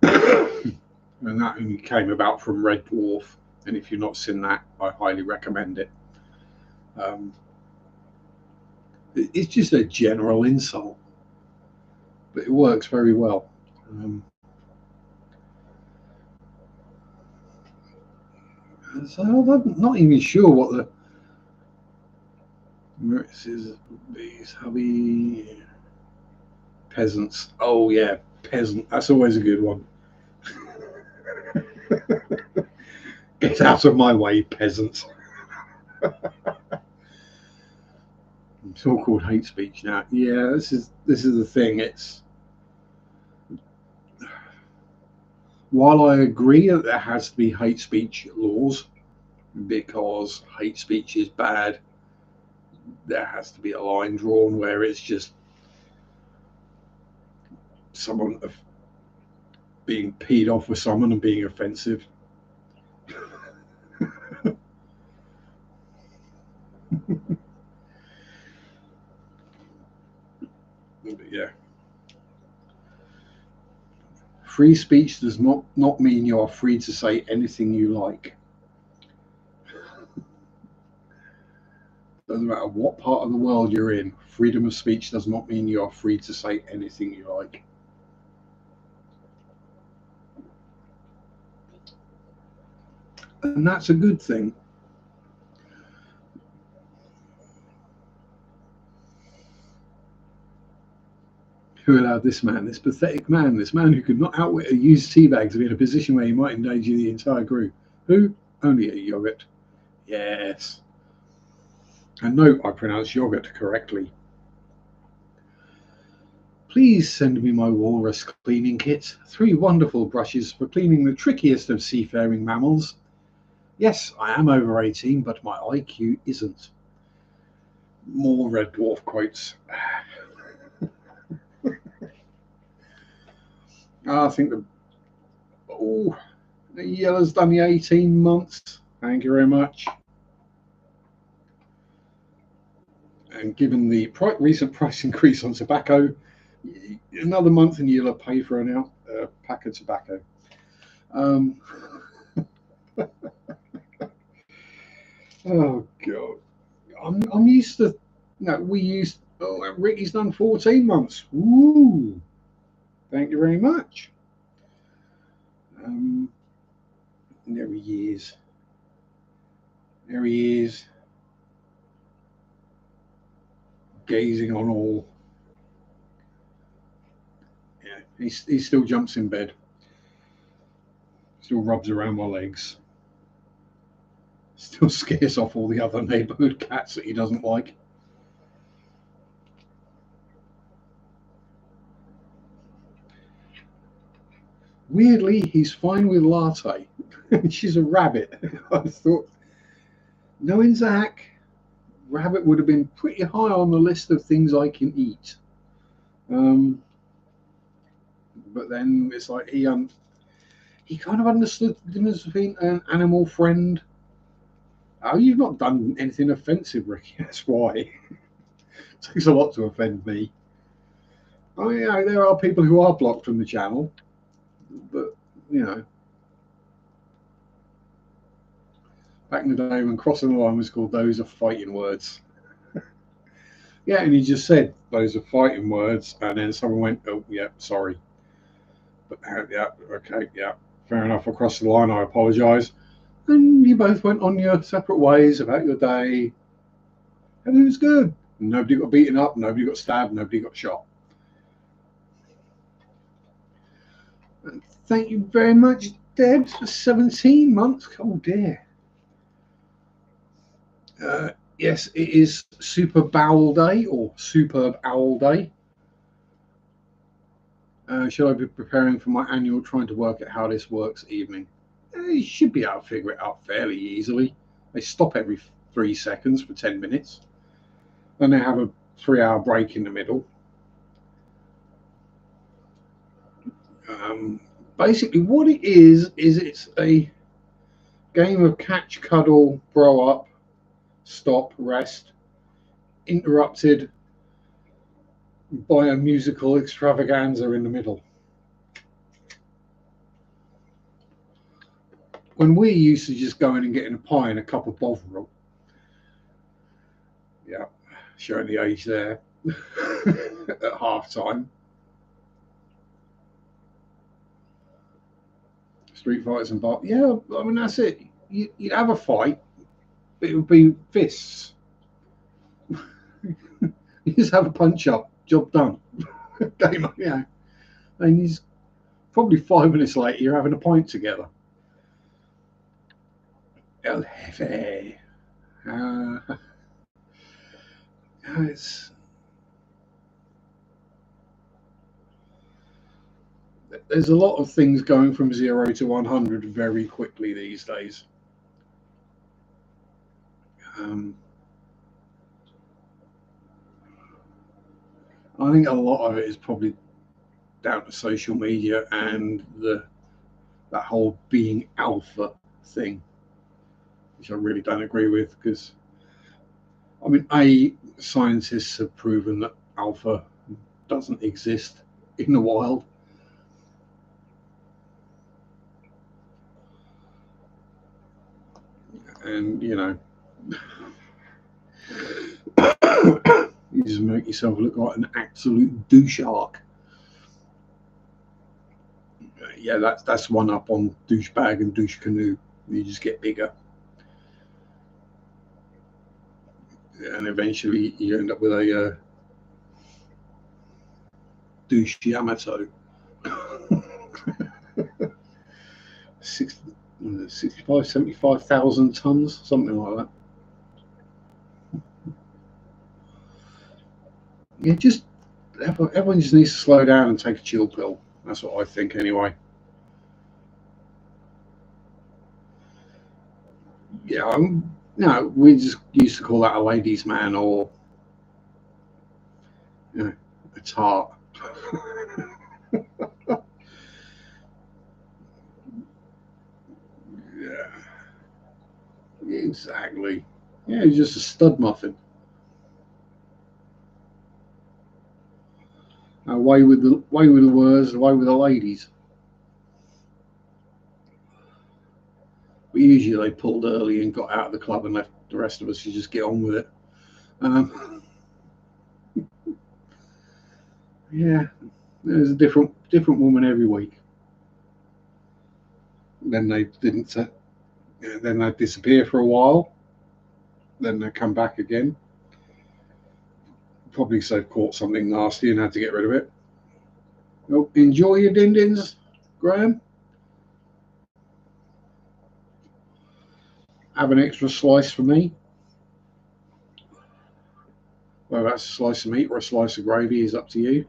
And that only came about from Red Dwarf. And if you've not seen that, I highly recommend it. It's just a general insult, but it works very well. So I'm not even sure what the these hubby peasants. Oh yeah, peasant. That's always a good one. Get out of my way, peasants. It's all called hate speech now. Yeah, this is the thing. It's while I agree that there has to be hate speech laws because hate speech is bad, there has to be a line drawn where it's just someone being peed off with someone and being offensive. But yeah. Free speech does not mean you are free to say anything you like. Doesn't matter what part of the world you're in, freedom of speech does not mean you are free to say anything you like. And that's a good thing. Who allowed this man, this pathetic man, this man who could not outwit a used teabag to be in a position where he might endanger the entire group? Who? Only a yogurt. Yes. And note, I pronounced yogurt correctly. Please send me my walrus cleaning kit. 3 wonderful brushes for cleaning the trickiest of seafaring mammals. Yes, I am over 18, but my IQ isn't. More Red Dwarf quotes. I think the yellow's done the 18 months. Thank you very much. And given the recent price increase on tobacco, another month and you'll have paid for a pack of tobacco. Um, oh God, I'm used to. No, we used. Oh, Ricky's done 14 months. Woo! Thank you very much. And there he is. There he is, gazing on all. Yeah, he still jumps in bed. Still rubs around my legs. Still scares off all the other neighborhood cats that he doesn't like. Weirdly, he's fine with Latte. She's a rabbit. I thought, knowing Zach, rabbit would have been pretty high on the list of things I can eat. But then it's like he kind of understood him as being an animal friend. Oh, you've not done anything offensive, Ricky. That's why. It takes a lot to offend me. Oh yeah, there are people who are blocked from the channel, but you know, back in the day when crossing the line was called "those are fighting words." Yeah, and he just said those are fighting words, and then someone went, "Oh yeah, sorry." But yeah, okay, yeah, fair enough. I crossed the line. I apologise. And you both went on your separate ways about your day, and it was good. Nobody got beaten up. Nobody got stabbed. Nobody got shot. And thank you very much, Debs, for 17 months. Oh dear. Yes, it is Super Bowel Day or Superb Owl Day. Should I be preparing for my annual trying to work out how this works evening? You should be able to figure it out fairly easily. They stop every 3 seconds for 10 minutes. Then they have a 3-hour break in the middle. Basically, what it is it's a game of catch, cuddle, grow up, stop, rest, interrupted by a musical extravaganza in the middle. When we used to just go in and get a pie and a cup of Bovril. Yeah, showing the age there at half time. Street fighters and bar. Yeah, I mean, that's it. You'd have a fight, but it would be fists. You just have a punch up, job done. Game on, yeah. And he's probably 5 minutes later, you're having a pint together. El Jefe. There's a lot of things going from 0 to 100 very quickly these days. I think a lot of it is probably down to social media and that whole being alpha thing, which I really don't agree with, because I mean, scientists have proven that alpha doesn't exist in the wild. And you know, you just make yourself look like an absolute douche arc. Yeah, that's one up on douchebag and douche canoe. You just get bigger, and eventually you end up with a douche Yamato. 65, 75,000 tons, something like that. Yeah, just everyone just needs to slow down and take a chill pill. That's what I think, anyway. Yeah, no, we just used to call that a ladies' man or a tart. Yeah, exactly. Yeah, he's just a stud muffin. Away with the words, away with the ladies. But usually they pulled early and got out of the club and left the rest of us to just get on with it. Yeah, there's a different woman every week. Then they didn't. Then they disappear for a while. Then they come back again. Probably because they've caught something nasty and had to get rid of it. Well, enjoy your din-dins, Graham. Have an extra slice for me. Whether that's a slice of meat or a slice of gravy is up to you.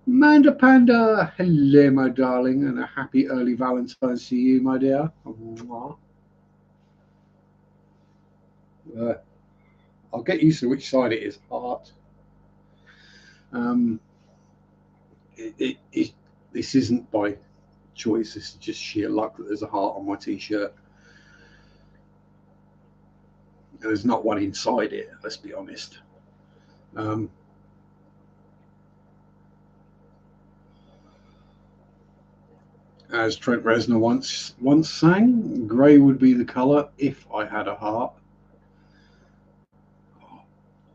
Manda Panda, hello, my darling, and a happy early Valentine's to you, my dear. I'll get used to which side it is. Heart. This isn't by choice. This is just sheer luck that there's a heart on my t-shirt. And there's not one inside it. Let's be honest. As Trent Reznor once sang, grey would be the colour if I had a heart.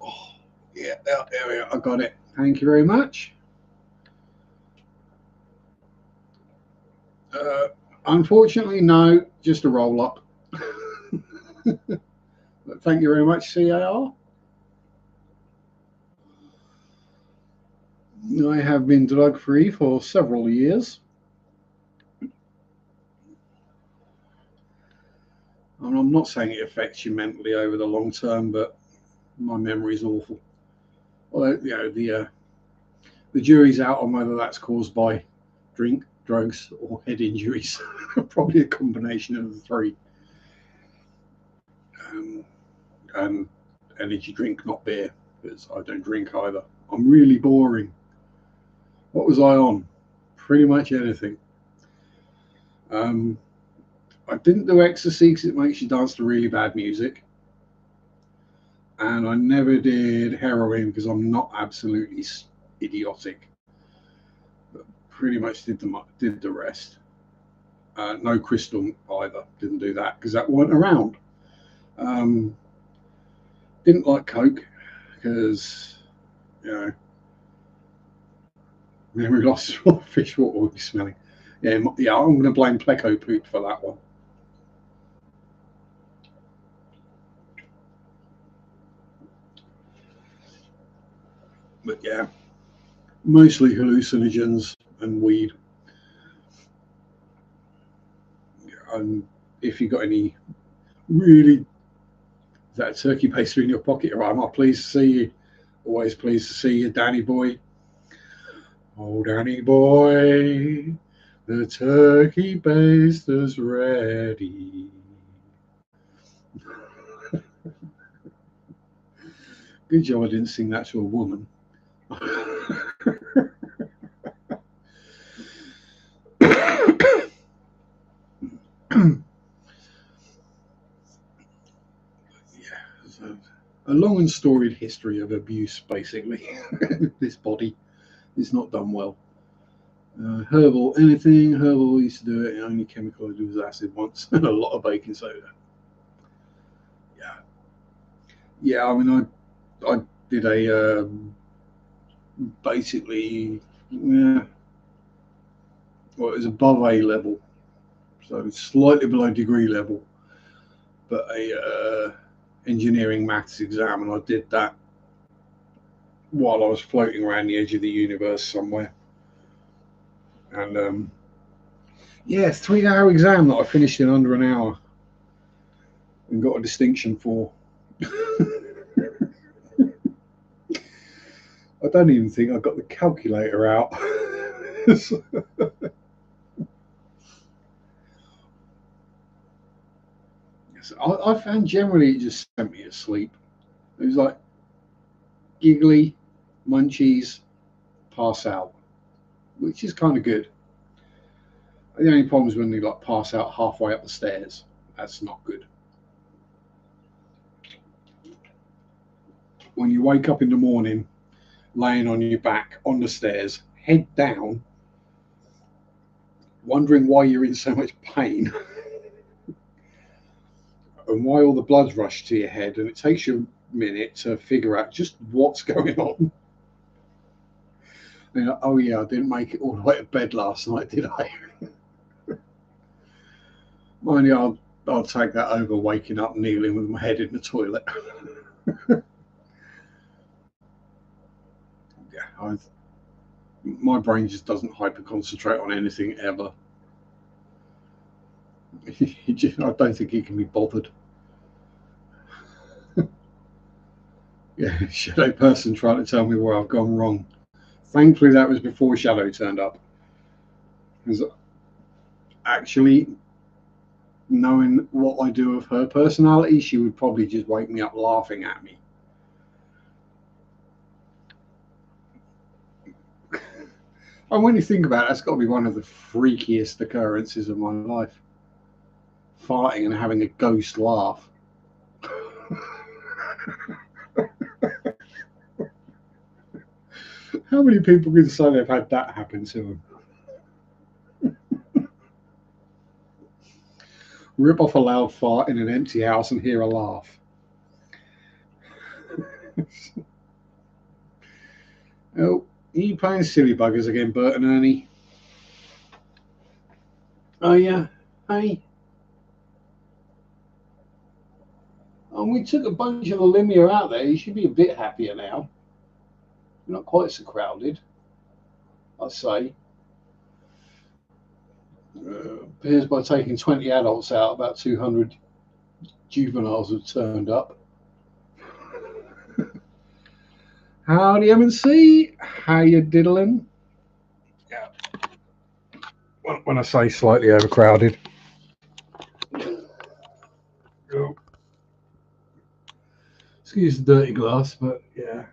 Oh, yeah, there we are. I got it. Thank you very much. Unfortunately, no, just a roll up. Thank you very much, CAR. I have been drug free for several years. And I'm not saying it affects you mentally over the long term, but my memory is awful. Well, you know, the jury's out on whether that's caused by drink, drugs, or head injuries. Probably a combination of the three. And energy drink, not beer, because I don't drink either. I'm really boring. What was I on? Pretty much anything. I didn't do ecstasy because it makes you dance to really bad music. And I never did heroin because I'm not absolutely idiotic. But pretty much did the rest. No crystal either. Didn't do that because that weren't around. Didn't like coke because, you know, memory loss is what fish water would be smelling. Yeah, I'm going to blame Pleco poop for that one. But yeah, mostly hallucinogens and weed. And if you got any really that turkey pastry in your pocket, I'm not pleased to see you. Always pleased to see you, Danny boy. Oh, Danny boy, the turkey baste is ready. Good job I didn't sing that to a woman. A long and storied history of abuse, basically. This body is not done well. Herbal, anything herbal used to do it. The only chemical I do is acid once, and a lot of baking soda. Yeah. I mean, I did a basically, yeah. Well, it was above A level, so slightly below degree level, but a engineering maths exam, and I did that while I was floating around the edge of the universe somewhere. And yeah, 3-hour exam that I finished in under an hour and got a distinction for. I don't even think I got the calculator out. I found generally it just sent me to sleep. It was like giggly, munchies, pass out, which is kind of good. The only problem is when you like pass out halfway up the stairs. That's not good. When you wake up in the morning laying on your back on the stairs, head down, wondering why you're in so much pain and why all the blood's rushed to your head, and it takes you a minute to figure out just what's going on. And like, oh yeah, I didn't make it all the way to bed last night, did I? Mind you, I'll take that over waking up kneeling with my head in the toilet. Yeah, my brain just doesn't hyper concentrate on anything ever. I don't think he can be bothered. Yeah, shadow person trying to tell me where I've gone wrong. Thankfully, that was before Shadow turned up. Because actually, knowing what I do of her personality, she would probably just wake me up laughing at me. And when you think about it, that's got to be one of the freakiest occurrences of my life. Farting and having a ghost laugh. How many people can say they've had that happen to them? Rip off a loud fart in an empty house and hear a laugh. Oh, are you playing silly buggers again, Bert and Ernie? Oh yeah, hey. And we took a bunch of the Limia out there. You should be a bit happier now. You're not quite so crowded, I'd say. Appears by taking 20 adults out, about 200 juveniles have turned up. Howdy, M&C. How you diddling? Yeah. When I say slightly overcrowded. Oh. Excuse the dirty glass, but yeah.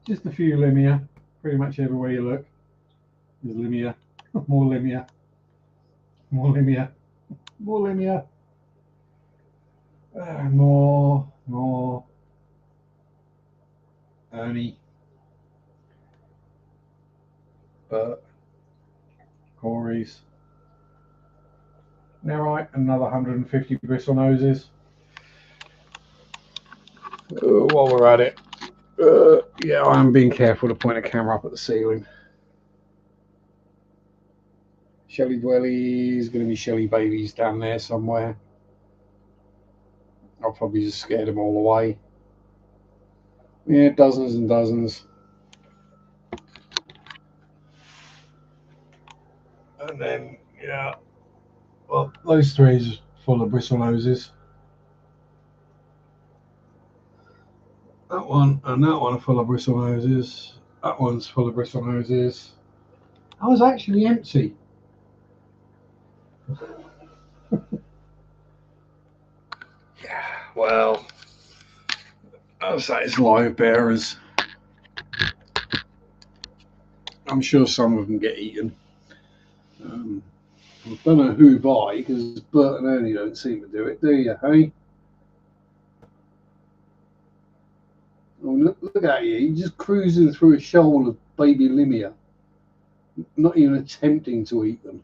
Just a few Limia. Pretty much everywhere you look. There's Limia. More Limia. More Limia. More Limia. More. Ernie. Bert. Corey's. Now right, another 150 bristle noses. While we're at it, yeah, I am being careful to point a camera up at the ceiling. Shelly Dwellies, going to be Shelly babies down there somewhere. I'll probably just scare them all away. Yeah, dozens and dozens. And then, yeah, well, those three is full of bristle noses. That one and that one are full of bristle noses. That one's full of bristle noses. I was actually empty. Yeah, well, I'll say it's live bearers. I'm sure some of them get eaten. I don't know who by, because Bert and Ernie don't seem to do it, do you, hey? Oh, look at you. You're just cruising through a shoal of baby Limia, not even attempting to eat them.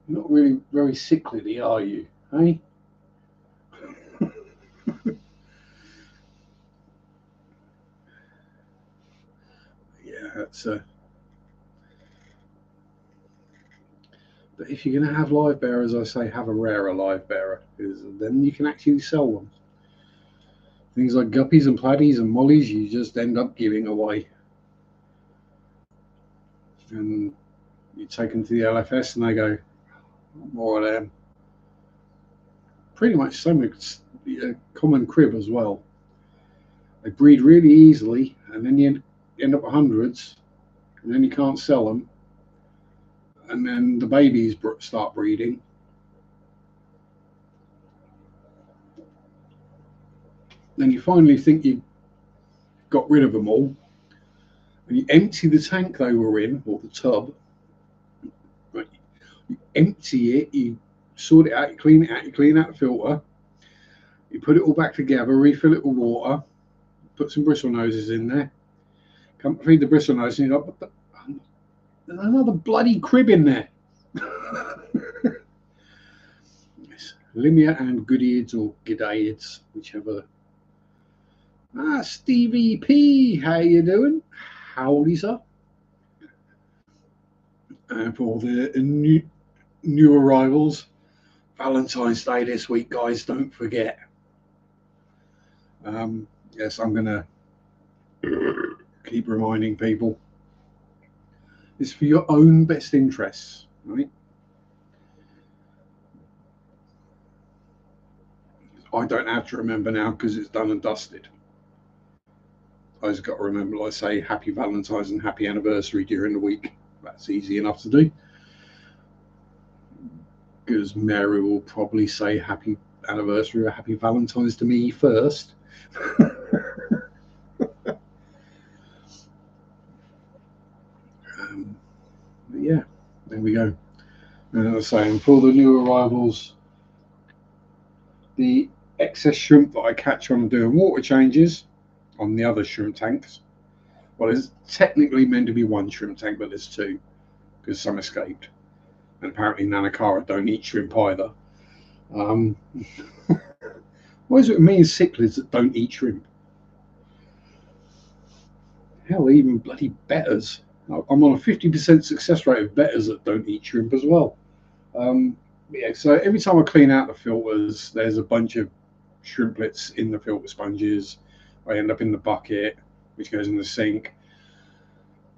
You're not really very sickly, are you, hey? Yeah, that's But if you're going to have live bearers, I say have a rarer live bearer, because then you can actually sell them. Things like guppies and platies and mollies, you just end up giving away. And you take them to the LFS and they go, more of them. Pretty much same with common crib as well. They breed really easily, and then you end up with hundreds, and then you can't sell them. And then the babies start breeding. Then you finally think you've got rid of them all, and you empty the tank they were in, or the tub. Right? You empty it, you sort it out, you clean it out, you clean out the filter, You put it all back together, refill it with water, put some bristle noses in there. Come feed the bristle nose, and you go, there's another bloody crib in there. Yes. Limia and Goodeids or Gidaids, whichever. Stevie P, how you doing? Howdy, sir. And for the new arrivals, Valentine's Day this week, guys, don't forget. Yes, I'm going to keep reminding people. It's for your own best interests, right? I don't have to remember now because it's done and dusted. I just got to remember, like I say, happy Valentine's and happy anniversary during the week. That's easy enough to do. Because Mary will probably say happy anniversary or happy Valentine's to me first. But yeah, there we go. And I was saying, for the new arrivals, the excess shrimp that I catch on doing water changes on the other shrimp tanks, well, there's technically meant to be one shrimp tank, but there's two because some escaped. And apparently Nanakara don't eat shrimp either. What is it with me and cichlids that don't eat shrimp? Hell, even bloody betters. I'm on a 50% success rate of betters that don't eat shrimp as well. Yeah, so every time I clean out the filters, there's a bunch of shrimplets in the filter sponges. I end up in the bucket, which goes in the sink.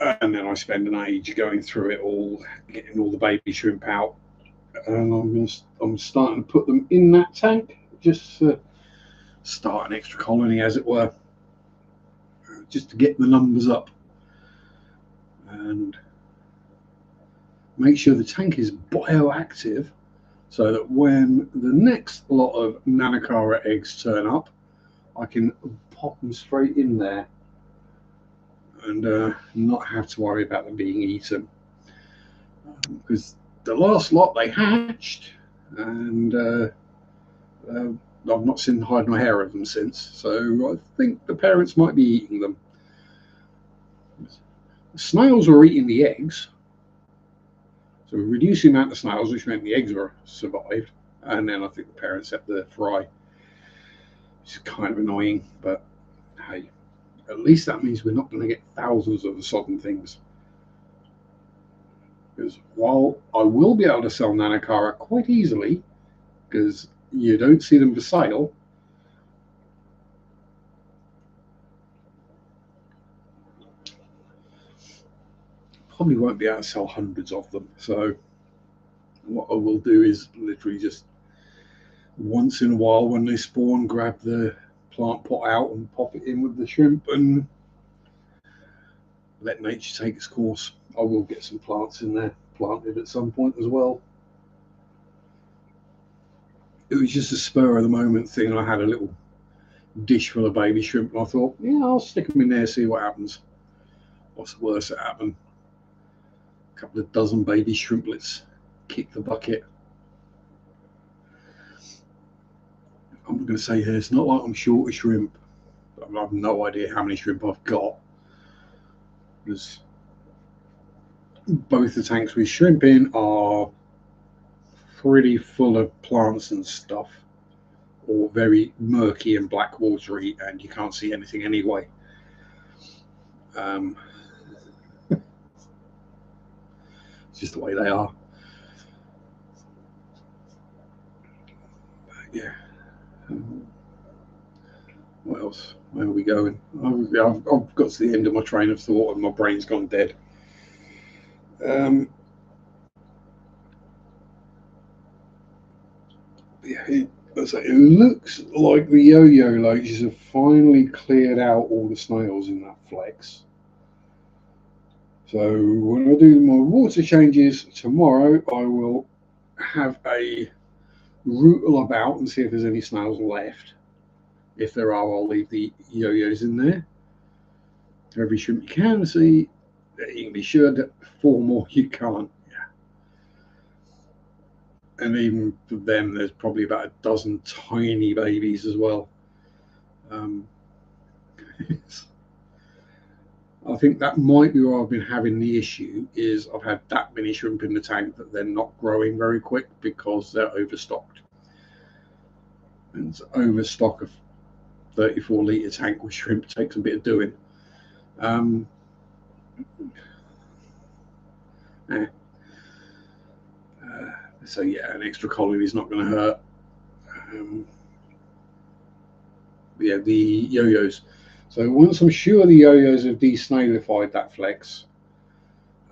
And then I spend an age going through it all, getting all the baby shrimp out. And I'm starting to put them in that tank, just to start an extra colony, as it were, just to get the numbers up. And make sure the tank is bioactive so that when the next lot of Nanakara eggs turn up, I can pop them straight in there and not have to worry about them being eaten. Because the last lot they hatched, and I've not seen hide nor hair of them since, so I think the parents might be eating them. The snails were eating the eggs, so we reduced the amount of snails, which meant the eggs were survived, and then I think the parents had the fry, which is kind of annoying, but hey, at least that means we're not going to get thousands of the sodden things. Because while I will be able to sell Nanakara quite easily, because you don't see them for sale, probably won't be able to sell hundreds of them. So what I will do is literally just once in a while when they spawn, grab the plant pot out and pop it in with the shrimp and let nature take its course. I will get some plants in there planted at some point as well. It was just a spur of the moment thing. I had a little dish full of baby shrimp and I thought, yeah, I'll stick them in there, see what happens. What's the worst that happened? A couple of dozen baby shrimplets kick the bucket. I'm going to say here, it's not like I'm short of shrimp. I have no idea how many shrimp I've got. Because both the tanks with shrimp in are pretty full of plants and stuff, or very murky and black watery, and you can't see anything anyway. It's just the way they are. But yeah. What else? Where are we going? I've got to the end of my train of thought and my brain's gone dead. Yeah, it looks like the yo-yo loaches have finally cleared out all the snails in that flex. So when I do my water changes tomorrow, I will have a rootle about and see if there's any snails left. If there are, I'll leave the yo-yos in there. For every shrimp you can see, you can be sure that 4 more you can't. Yeah. and even for them, there's probably about a dozen tiny babies as well. I think that might be where I've been having the issue. Is I've had that many shrimp in the tank that they're not growing very quick because they're overstocked. And to overstock a 34-litre tank with shrimp takes a bit of doing. So yeah, an extra colony is not going to hurt. Yeah, the yo-yos. So once I'm sure the yo-yos have desnalified that flex,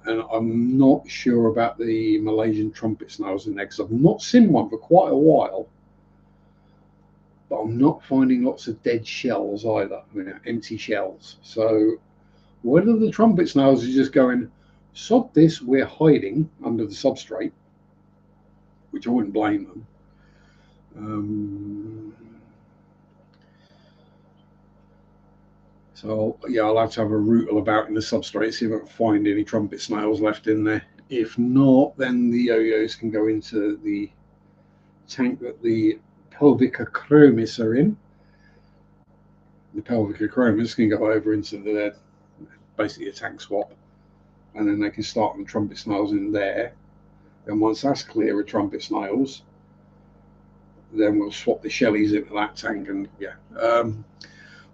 and I'm not sure about the Malaysian trumpet snails in there because I've not seen one for quite a while, but I'm not finding lots of dead shells either, empty shells. So whether the trumpet snails are just going, sod this, we're hiding under the substrate, which I wouldn't blame them. So yeah, I'll have to have a rootle about in the substrate, see if I can find any trumpet snails left in there. If not, then the yo-yos can go into the tank that the pelvic acromis are in. The pelvic acromis can go over into basically a tank swap, and then they can start the trumpet snails in there. And once that's clear of trumpet snails, then we'll swap the shellies into that tank. And yeah,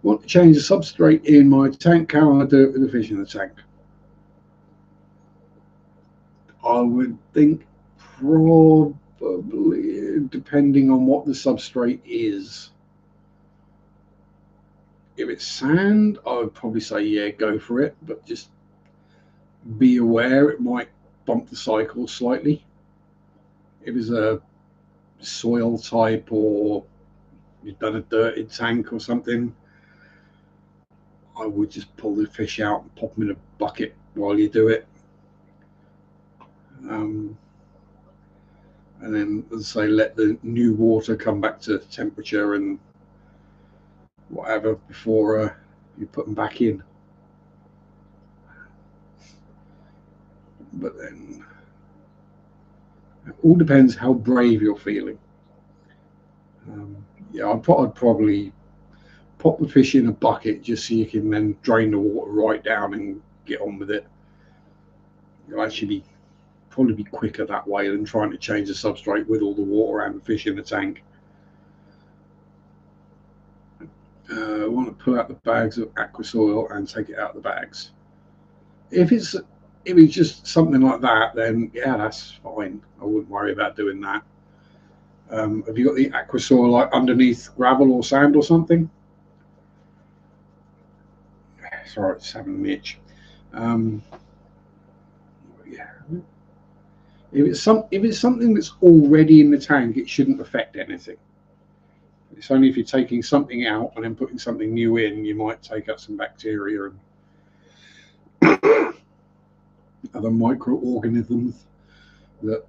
want to change the substrate in my tank? How I do it with the fish in the tank? I would think probably, depending on what the substrate is. If it's sand, I would probably say, yeah, go for it, but just be aware it might bump the cycle slightly. If it's a soil type or you've done a dirted tank or something, I would just pull the fish out and pop them in a bucket while you do it. And then, as I say, let the new water come back to temperature and whatever before you put them back in. But then it all depends how brave you're feeling. Yeah, I'd probably pop the fish in a bucket just so you can then drain the water right down and get on with it. You'll actually probably be quicker that way than trying to change the substrate with all the water and the fish in the tank. I want to pull out the bags of aqua soil and take it out of the bags. If it's just something like that, then yeah, that's fine. I wouldn't worry about doing that. Have you got the aqua soil like underneath gravel or sand or something? Sorry, it's having an itch. Yeah. If it's something that's already in the tank, it shouldn't affect anything. It's only if you're taking something out and then putting something new in, you might take out some bacteria and other microorganisms that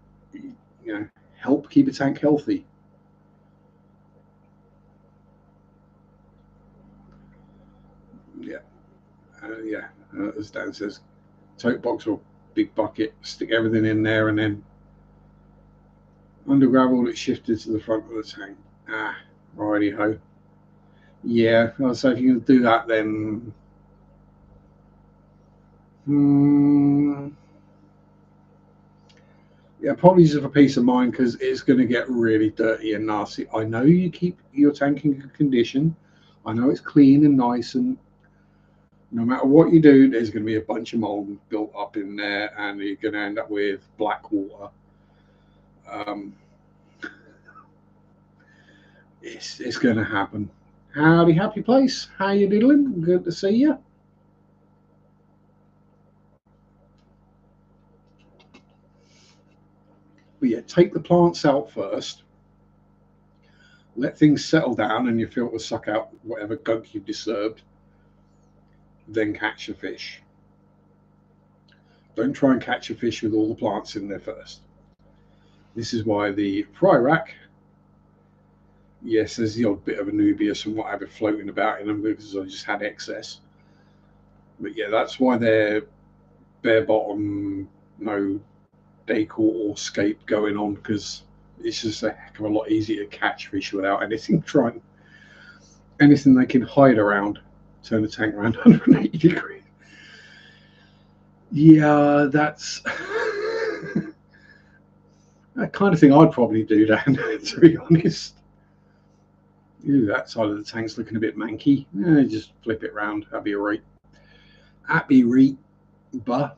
help keep a tank healthy. Yeah, as Dan says, tote box or big bucket, stick everything in there, and then under gravel it's shifted to the front of the tank. Righty ho. Yeah, so if you're going to do that, then yeah, probably just for peace of mind, because it's going to get really dirty and nasty. I know you keep your tank in good condition. I know it's clean and nice, and no matter what you do, there's going to be a bunch of mold built up in there, and you're going to end up with black water. It's going to happen. Howdy, happy place. How you doing? Good to see you. But yeah, take the plants out first. Let things settle down, and your filter suck out whatever gunk you've disturbed. Then catch a fish. Don't try and catch a fish with all the plants in there first. This is why the fry rack, yes, there's the odd bit of Anubias and whatever floating about in them because I just had excess. But yeah, that's why they're bare bottom, no decor or scape going on, because it's just a heck of a lot easier to catch fish without anything anything they can hide around. Turn the tank around 180 degrees. Yeah, that's that kind of thing I'd probably do, Dan, to be honest. Ooh, that side of the tank's looking a bit manky. Just flip it round. That'd be alright. Happy reet, but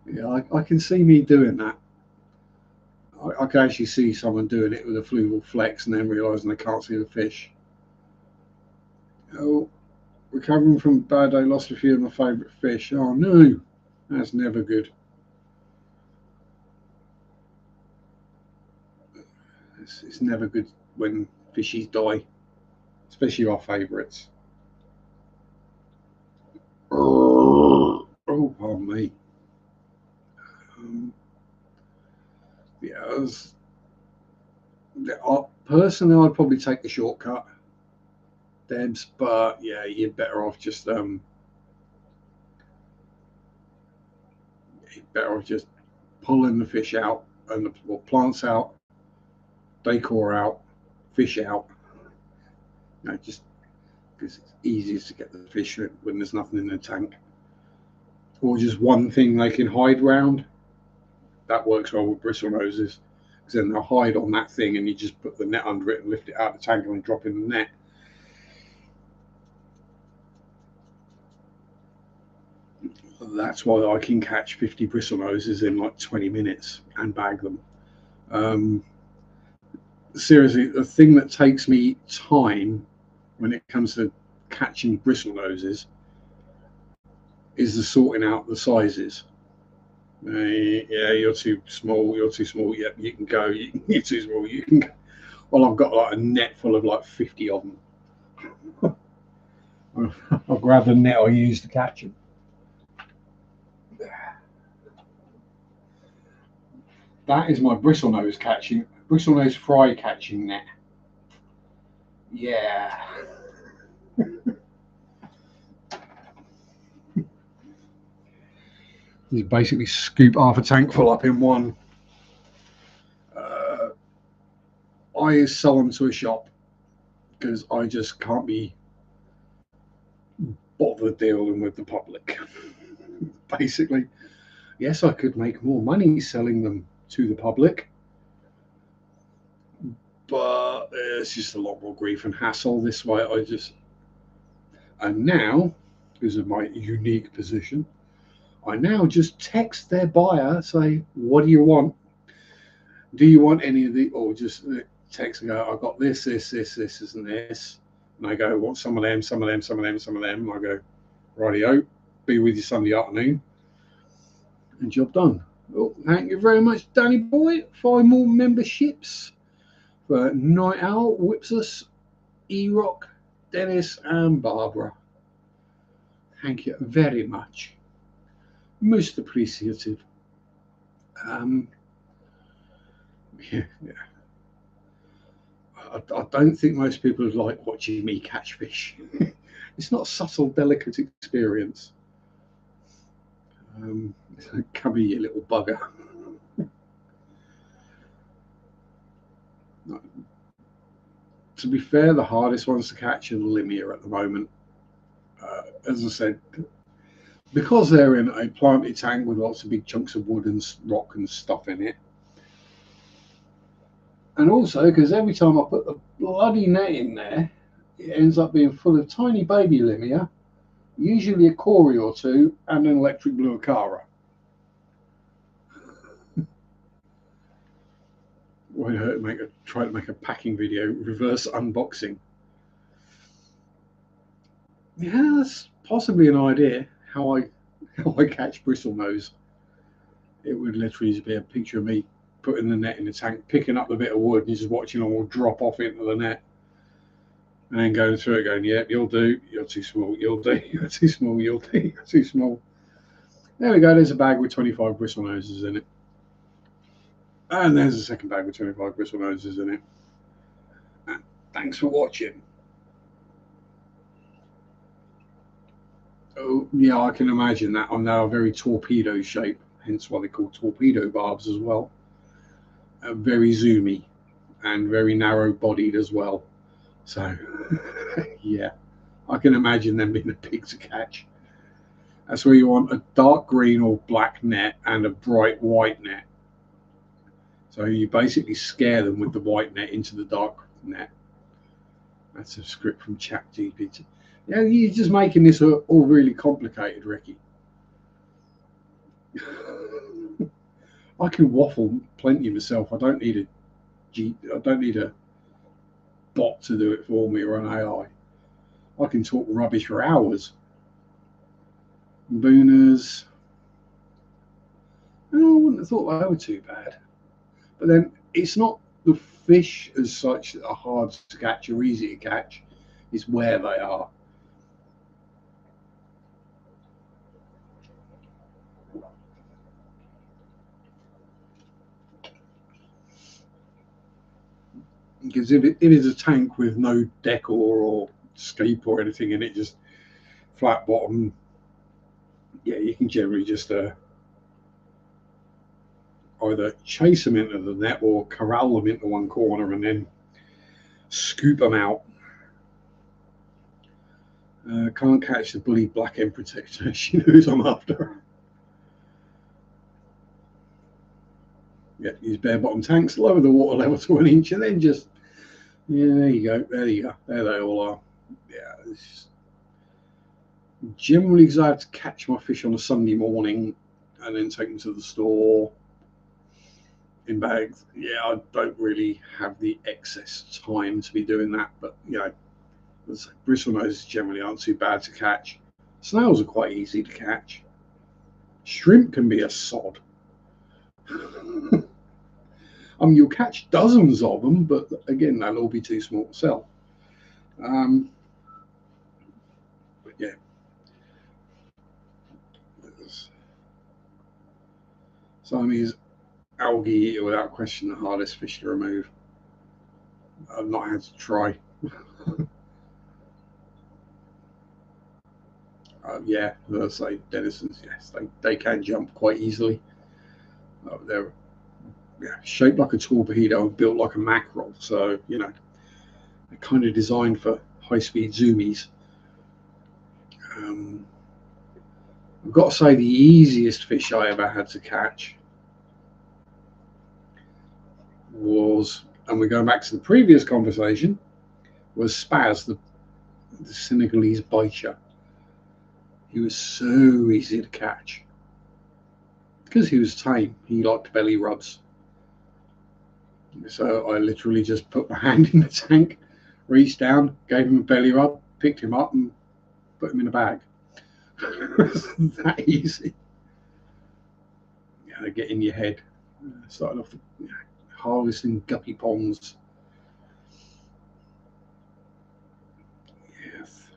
yeah, I can see me doing that. I can actually see someone doing it with a fluval flex and then realising they can't see the fish. Oh, recovering from a bad day, lost a few of my favourite fish. Oh no, that's never good. It's never good when fishies die, especially our favourites. Oh, pardon me. Yeah, personally, I'd probably take the shortcut, Debs, but yeah, you're better off just pulling the fish out and the plants out, decor out, fish out. Just because it's easiest to get the fish when there's nothing in the tank, or just one thing they can hide round. That works well with bristle noses, because then they'll hide on that thing, and you just put the net under it and lift it out of the tank and drop in the net. That's why I can catch 50 bristle noses in like 20 minutes and bag them. Seriously, the thing that takes me time when it comes to catching bristle noses is the sorting out the sizes. Yeah, you're too small. You're too small. Yeah, you can go. You're too small. You can go. Well, I've got like a net full of like 50 of them. I'll grab the net I use to catch them. That is my bristlenose fry catching net. Yeah. You basically scoop half a tank full up in one. I sell them to a shop because I just can't be bothered dealing with the public. Basically, yes, I could make more money selling them to the public, but it's just a lot more grief and hassle this way. And now, because of my unique position, I now just text their buyer, say, what do you want? Do you want any of the, or just text and go, I've got this, and this. And I go, want some of them, some of them, some of them, some of them. And I go, rightio, be with you Sunday afternoon. And job done. Well, thank you very much, Danny boy. 5 more memberships for Night Owl, Whipsus, E-Rock, Dennis, and Barbara. Thank you very much. Most appreciative. Yeah. I don't think most people would like watching me catch fish. It's not a subtle, delicate experience. Come here, you little bugger. To be fair, the hardest ones to catch are the limia at the moment. As I said, because they're in a planted tank with lots of big chunks of wood and rock and stuff in it. And also because every time I put the bloody net in there, it ends up being full of tiny baby limia, usually a cory or two, and an electric blue acara. Won't hurt to try to make a packing video, reverse unboxing. Yeah, that's possibly an idea how I catch bristlenose. It would literally just be a picture of me putting the net in the tank, picking up the bit of wood, and just watching it all drop off into the net, and then going through it, going, "Yep, you'll do. You're too small. You'll do. You're too small. You'll do. You're too small." There we go. There's a bag with 25 bristlenoses in it, and there's a second bag with 25 bristlenoses in it. And thanks for watching. Oh, yeah, I can imagine that. And they're a very torpedo shape, hence why they're called torpedo barbs as well. Very zoomy and very narrow bodied as well. So, yeah, I can imagine them being a pig to catch. That's where you want a dark green or black net and a bright white net. So you basically scare them with the white net into the dark net. That's a script from ChatGPT. Yeah, you're just making this all really complicated, Ricky. I can waffle plenty myself. I don't need a bot to do it for me or an AI. I can talk rubbish for hours. Booners. No, I wouldn't have thought they were too bad. But then it's not the fish as such that are hard to catch or easy to catch. It's where they are. Because if it is a tank with no decor or scape or anything in it, just flat bottom, yeah, you can generally just either chase them into the net or corral them into one corner and then scoop them out. Can't catch the bully black end protector. She knows I'm after. Yeah, use bare bottom tanks, lower the water level to 1 inch, and then just, yeah, there you go. There you go. There they all are. Yeah, it's generally because I have to catch my fish on a Sunday morning and then take them to the store in bags. Yeah, I don't really have the excess time to be doing that, but you know, bristlenoses generally aren't too bad to catch. Snails are quite easy to catch. Shrimp can be a sod. I mean, you'll catch dozens of them, but again, they'll all be too small to sell. But yeah, Siamese algae eater without question the hardest fish to remove. I've not had to try. Yeah, let's say denizens, yes, they can jump quite easily. They're shaped like a torpedo and built like a mackerel, so you know they're kind of designed for high-speed zoomies. I've got to say the easiest fish I ever had to catch was, and we're going back to the previous conversation, was Spaz, the Senegalese bicher. He was so easy to catch because he was tame. He liked belly rubs. So I literally just put my hand in the tank, reached down, gave him a belly rub, picked him up, and put him in a bag. That easy. Yeah, they get in your head. Started off harvesting guppy ponds. Yes.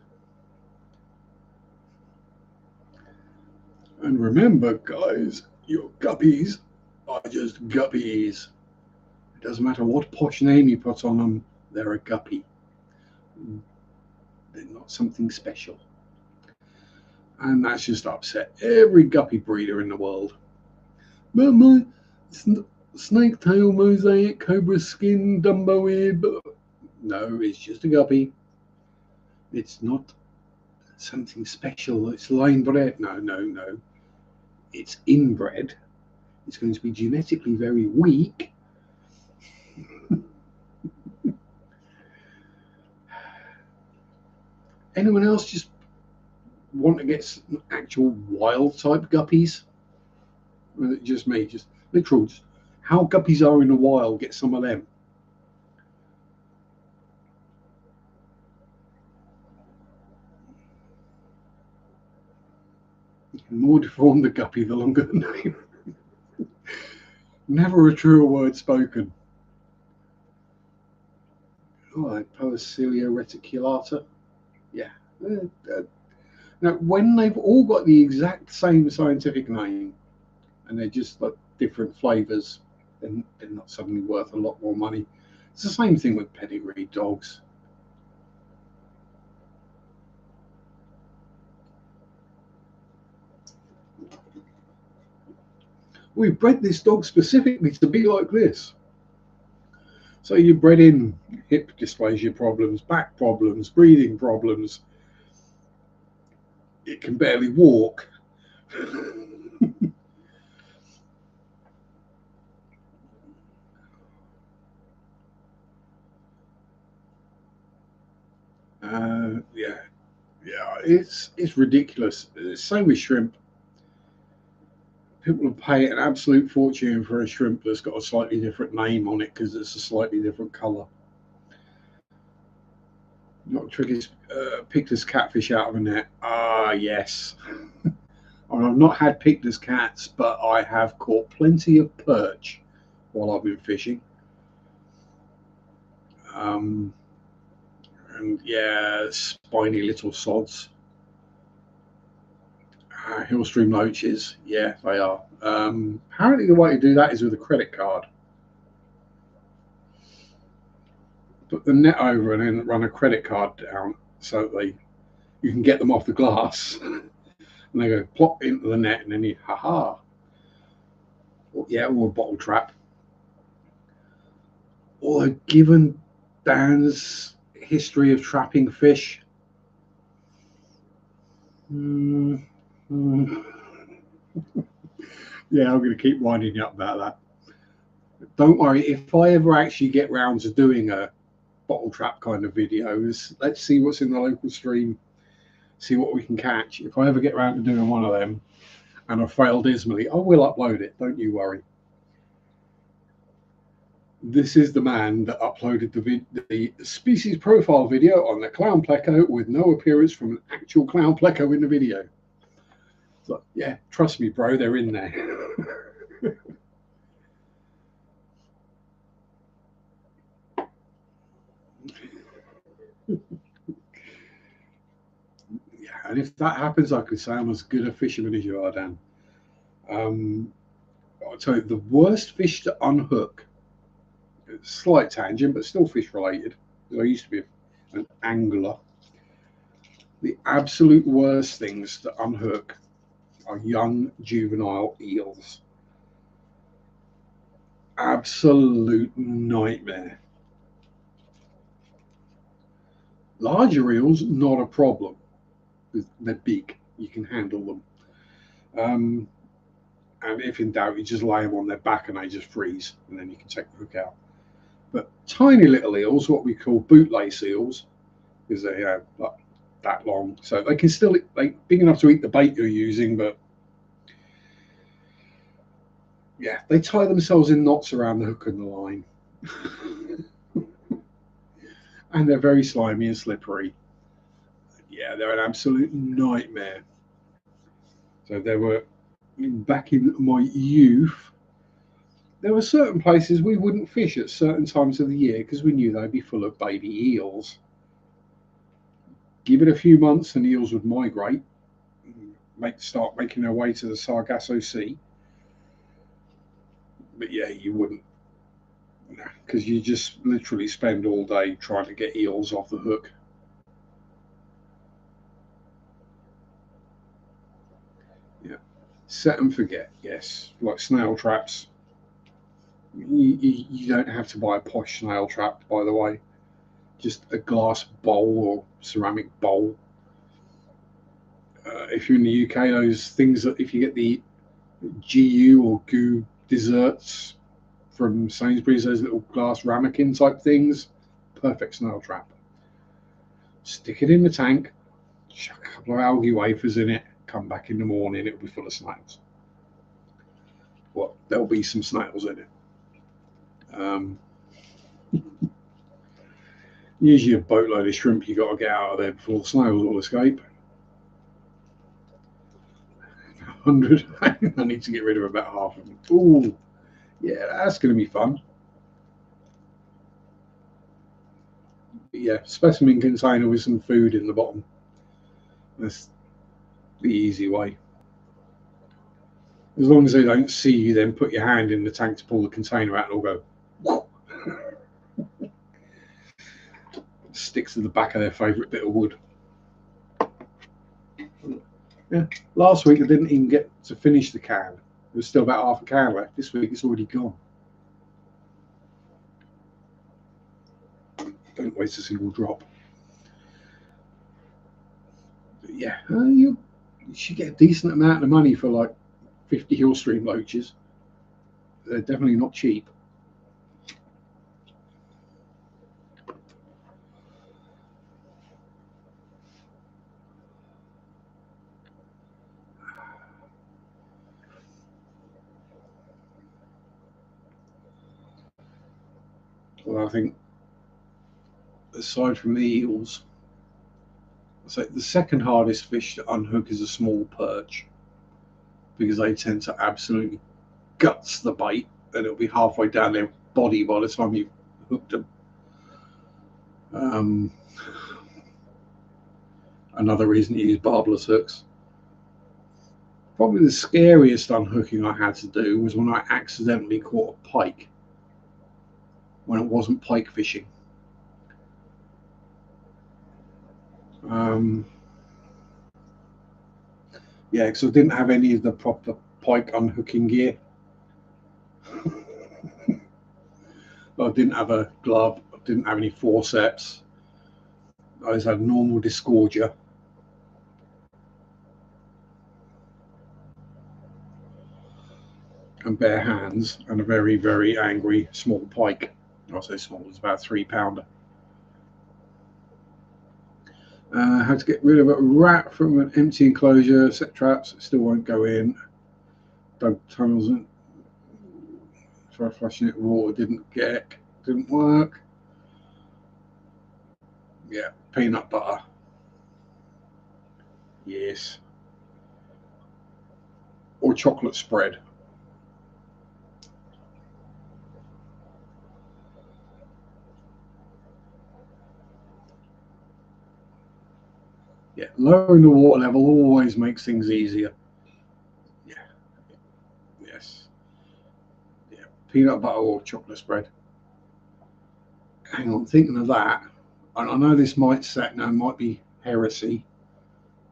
And remember, guys, your guppies are just guppies. It doesn't matter what posh name you put on them, they're a guppy. They're not something special. And that's just upset every guppy breeder in the world. But my snake tail, mosaic, cobra skin, Dumbo ear, but no, it's just a guppy. It's not something special. It's line bred. No. It's inbred. It's going to be genetically very weak. Anyone else just want to get some actual wild type guppies? Or is it just me? Just literal, just how guppies are in the wild, get some of them. The more deformed the guppy, the longer the name. Never a truer word spoken. Oh, Poecilia reticulata. Yeah. Now, when they've all got the exact same scientific name and they're just like different flavors, then they're not suddenly worth a lot more money. It's the same thing with pedigree dogs. We've bred this dog specifically to be like this. So you bred in hip dysplasia problems, back problems, breathing problems. It can barely walk. Yeah, it's ridiculous. Same with shrimp. People will pay an absolute fortune for a shrimp that's got a slightly different name on it because it's a slightly different colour. Not tricky. Picked this catfish out of a net. Ah, yes. And I've not had picked as cats, but I have caught plenty of perch while I've been fishing. Um, and yeah, spiny little sods. Hillstream loaches, yeah, they are. Apparently, the way to do that is with a credit card. Put the net over and then run a credit card down so you can get them off the glass. And they go plop into the net, and then you, haha. Yeah, or a bottle trap. Although, given Dan's history of trapping fish, mm, mm, yeah, I'm going to keep winding you up about that. Don't worry, if I ever actually get round to doing a bottle trap kind of videos, let's see what's in the local stream, see what we can catch. If I ever get round to doing one of them and I fail dismally, I will upload it, don't you worry. This is the man that uploaded the species profile video on the clown pleco with no appearance from an actual clown pleco in the video. So, yeah, trust me, bro, they're in there. Yeah, and if that happens, I could say I'm as good a fisherman as you are, Dan. I'll tell you, the worst fish to unhook, slight tangent, but still fish related. I used to be an angler. The absolute worst things to unhook are young juvenile eels. Absolute nightmare. Larger eels, not a problem. They're big. You can handle them. And if in doubt, you just lay them on their back and they just freeze, and then you can take the hook out. But tiny little eels, what we call bootlace eels, because they have like that long, so they can still big enough to eat the bait you're using, but yeah, they tie themselves in knots around the hook and the line. And they're very slimy and slippery. Yeah, they're an absolute nightmare. So there were, back in my youth, there were certain places we wouldn't fish at certain times of the year because we knew they'd be full of baby eels. Give it a few months and eels would migrate, start making their way to the Sargasso Sea. But yeah, you wouldn't, because you just literally spend all day trying to get eels off the hook. Yeah, set and forget. Yes, like snail traps. You don't have to buy a posh snail trap, by the way. Just a glass bowl or ceramic bowl. If you're in the UK, those things that if you get the GU or goo desserts from Sainsbury's, those little glass ramekin type things, perfect snail trap. Stick it in the tank, chuck a couple of algae wafers in it, come back in the morning, it'll be full of snails. Well, there'll be some snails in it. Usually a boatload of shrimp you got to get out of there before the snails will escape. 100. I need to get rid of about half of them. Ooh, yeah, that's going to be fun. But yeah, specimen container with some food in the bottom. That's the easy way. As long as they don't see you, then put your hand in the tank to pull the container out and it'll go. Sticks to the back of their favourite bit of wood. Yeah. Last week I didn't even get to finish the can. There's still about half a can left. This week it's already gone. Don't waste a single drop. But yeah, you should get a decent amount of money for like 50 hill stream loaches. They're definitely not cheap. Well, I think aside from the eels, so the second hardest fish to unhook is a small perch, because they tend to absolutely guts the bait, and it'll be halfway down their body by the time you've hooked them. Another reason to use barbless hooks. Probably the scariest unhooking I had to do was when I accidentally caught a pike when it wasn't pike fishing. Yeah, because I didn't have any of the proper pike unhooking gear. I didn't have a glove, I didn't have any forceps. I just had a normal disgorger. And bare hands and a very, very angry small pike. I say small, it's about a 3-pounder. How to get rid of a rat from an empty enclosure, set traps, it still won't go in. Dug tunnels and try flushing it with water, didn't work. Yeah, peanut butter. Yes. Or chocolate spread. Yeah, lowering the water level always makes things easier. Yeah. Yes. Yeah. Peanut butter or chocolate spread. Hang on, thinking of that. I know this might be heresy,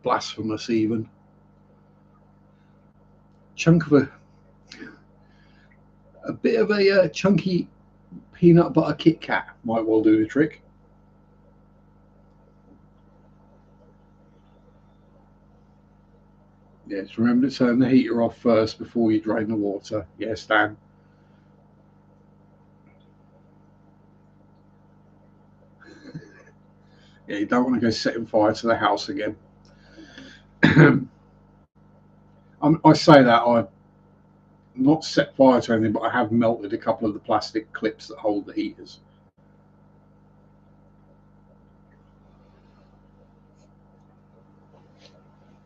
blasphemous even. Chunk of a bit of a chunky peanut butter Kit Kat might well do the trick. Yes, remember to turn the heater off first before you drain the water. Yes, Dan. Yeah, you don't want to go setting fire to the house again. I say that I've not set fire to anything, but I have melted a couple of the plastic clips that hold the heaters.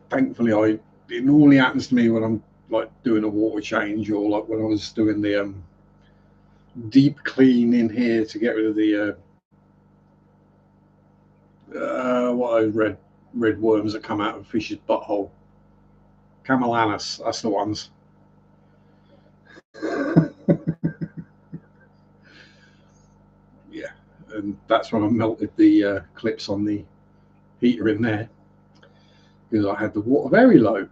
Thankfully, it normally happens to me when I'm like doing a water change, or like when I was doing the deep clean in here to get rid of the what are red worms that come out of a fish's butthole. Camelanus, that's the ones. Yeah, and that's when I melted the clips on the heater in there, because I had the water very low.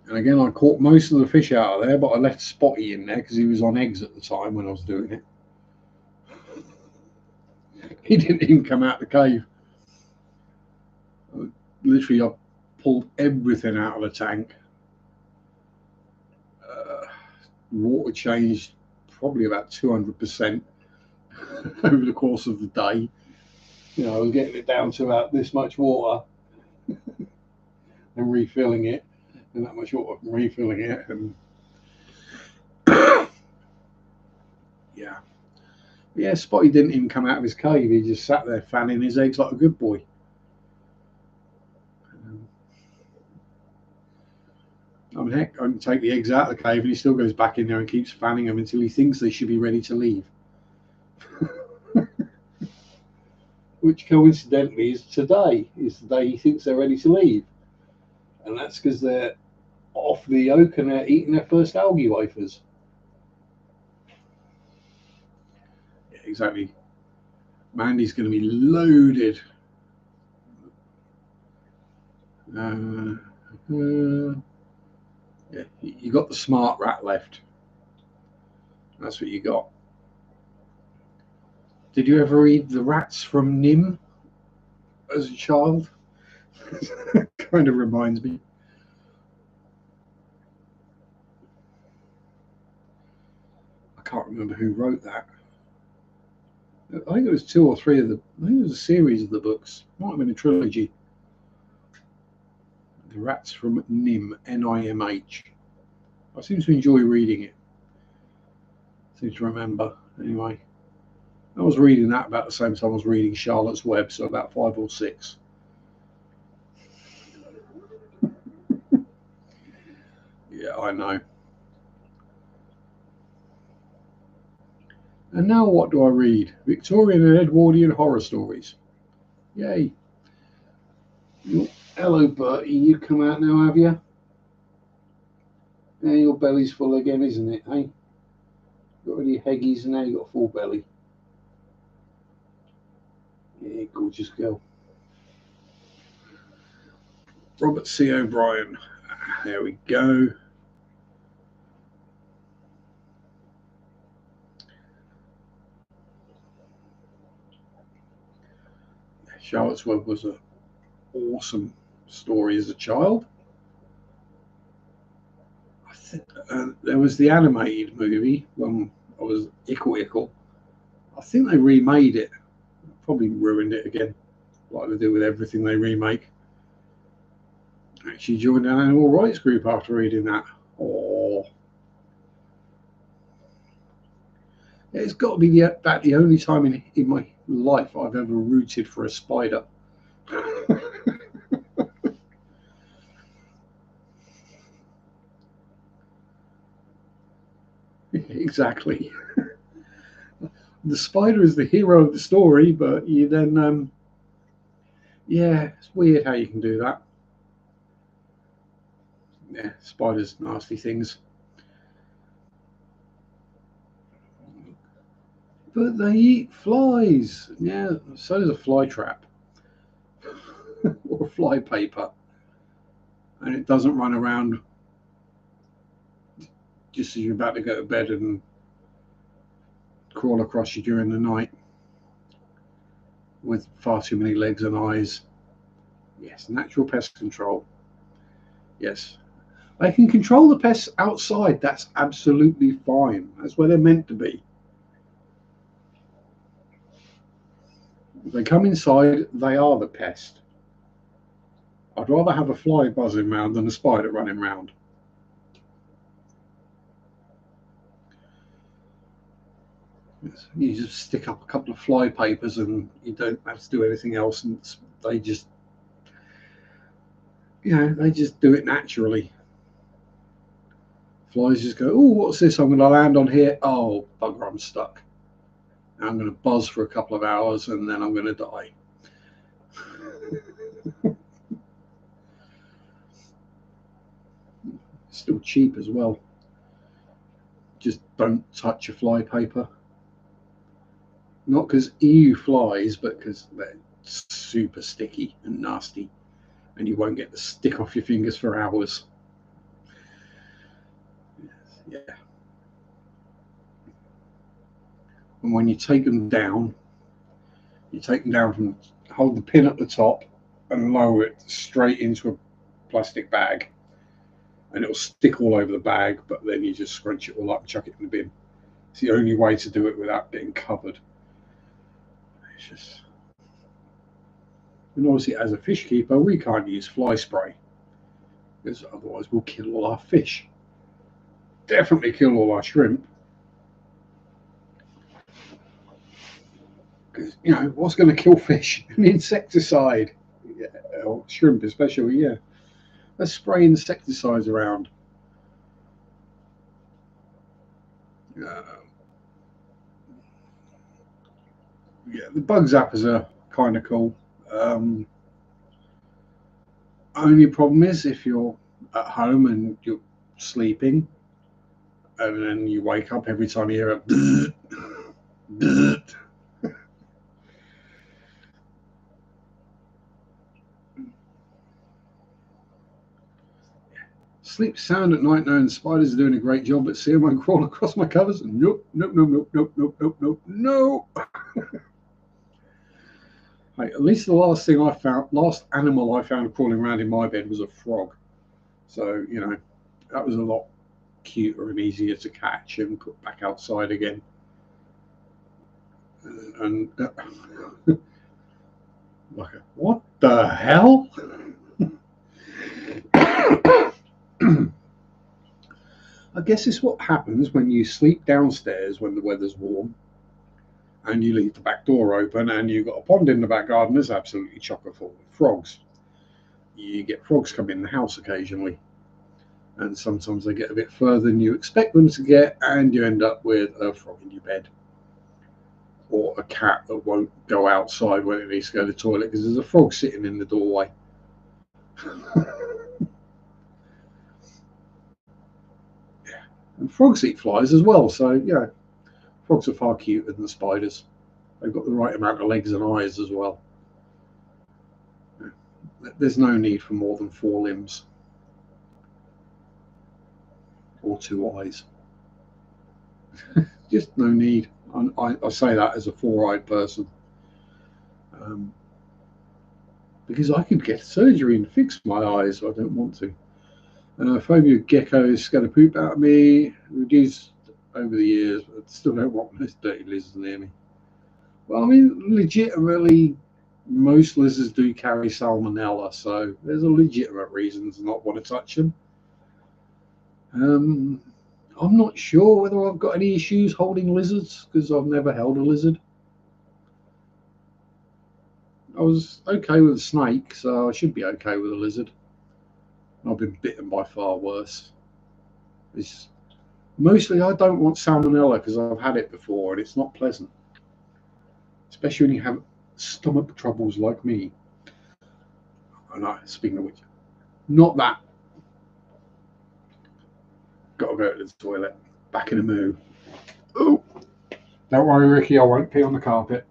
And again, I caught most of the fish out of there, but I left Spotty in there because he was on eggs at the time when I was doing it. He didn't even come out the cave. Literally, I pulled everything out of the tank. Water changed probably about 200% over the course of the day. You know, I was getting it down to about this much water and refilling it, and that much water and refilling it, and yeah. Yeah, Spotty didn't even come out of his cave. He just sat there fanning his eggs like a good boy. I mean, heck, I can take the eggs out of the cave and he still goes back in there and keeps fanning them until he thinks they should be ready to leave. Which coincidentally is today, is the day he thinks they're ready to leave. And that's because they're off the oak and they're eating their first algae wafers. Yeah, exactly. Mandy's going to be loaded Uh, yeah, you got the smart rat left. That's what you got. Did you ever read The Rats from Nim as a child? Kind of reminds me. I can't remember who wrote that. I think it was two or three of the. I think it was a series of the books. Might have been a trilogy. The Rats from Nim, Nimh. I seem to enjoy reading it. I seem to remember. Anyway, I was reading that about the same time I was reading Charlotte's Web, so about 5 or 6. Yeah, I know. And now what do I read? Victorian and Edwardian horror stories. Yay. Hello, Bertie. You come out now, have you? Now your belly's full again, isn't it, eh? Got any heggies and now you got a full belly. Yeah, gorgeous girl. Robert C. O'Brien. There we go. Charlotte's Web was an awesome story as a child. I think there was the animated movie when I was ickle. I think they remade it. Probably ruined it again, like they do with everything they remake. Actually joined an animal rights group after reading that. Oh, it's got to be about the only time in my life I've ever rooted for a spider. Exactly. The spider is the hero of the story, but you then, yeah, it's weird how you can do that. Yeah, spiders, nasty things. But they eat flies. Yeah, so does a fly trap or fly paper. And it doesn't run around just as you're about to go to bed and crawl across you during the night with far too many legs and eyes. Yes, natural pest control. Yes. They can control the pests outside. That's absolutely fine. That's where they're meant to be. If they come inside, they are the pest. I'd rather have a fly buzzing around than a spider running around. You just stick up a couple of fly papers and you don't have to do anything else, and they just, they just do it naturally. Flies just go, oh, what's this? I'm going to land on here. Oh, bugger, I'm stuck. I'm going to buzz for a couple of hours and then I'm going to die. Still cheap as well. Just don't touch a fly paper. Not because EU flies, but because they're super sticky and nasty, and you won't get the stick off your fingers for hours. Yeah. And when you take them down, from, hold the pin at the top and lower it straight into a plastic bag, and it'll stick all over the bag, but then you just scrunch it all up and chuck it in the bin. It's the only way to do it without getting covered. It's just, and obviously as a fish keeper, we can't use fly spray because otherwise we'll kill all our fish. Definitely kill all our shrimp. Because, what's going to kill fish? An insecticide. Yeah, or shrimp especially, yeah. Let's spray insecticides around. Uh, yeah, the bug zappers are kind of cool. Only problem is if you're at home and you're sleeping, and then you wake up every time you hear a bzzz, bzzz. Sleep sound at night knowing the spiders are doing a great job, but see them won't crawl across my covers. Nope, nope, nope, nope, nope, nope, nope, nope, no. Hey, at least the last animal I found crawling around in my bed was a frog. So, you know, that was a lot cuter and easier to catch and put back outside again. And like, what the hell? I guess it's what happens when you sleep downstairs when the weather's warm and you leave the back door open and you've got a pond in the back garden that's absolutely chocker full of frogs. You get frogs come in the house occasionally, and sometimes they get a bit further than you expect them to get, and you end up with a frog in your bed, or a cat that won't go outside when it needs to go to the toilet because there's a frog sitting in the doorway. Yeah. And frogs eat flies as well, so yeah, frogs are far cuter than spiders. They've got the right amount of legs and eyes as well. There's no need for more than 4 limbs or 2 eyes. Just no need. I say that as a 4-eyed person, because I could get surgery and fix my eyes. I don't want to. Phobia of geckos scared the poop out of me. Reduced over the years, but still don't want those dirty lizards near me. Well, I mean, legitimately, most lizards do carry salmonella, so there's a legitimate reason to not want to touch them. I'm not sure whether I've got any issues holding lizards because I've never held a lizard. I was okay with a snake, so I should be okay with a lizard. I've been bitten by far worse. Mostly I don't want salmonella because I've had it before and it's not pleasant. Especially when you have stomach troubles like me. And speaking of which, not that. Gotta go to the toilet. Back in a moo. Oh, don't worry, Ricky, I won't pee on the carpet.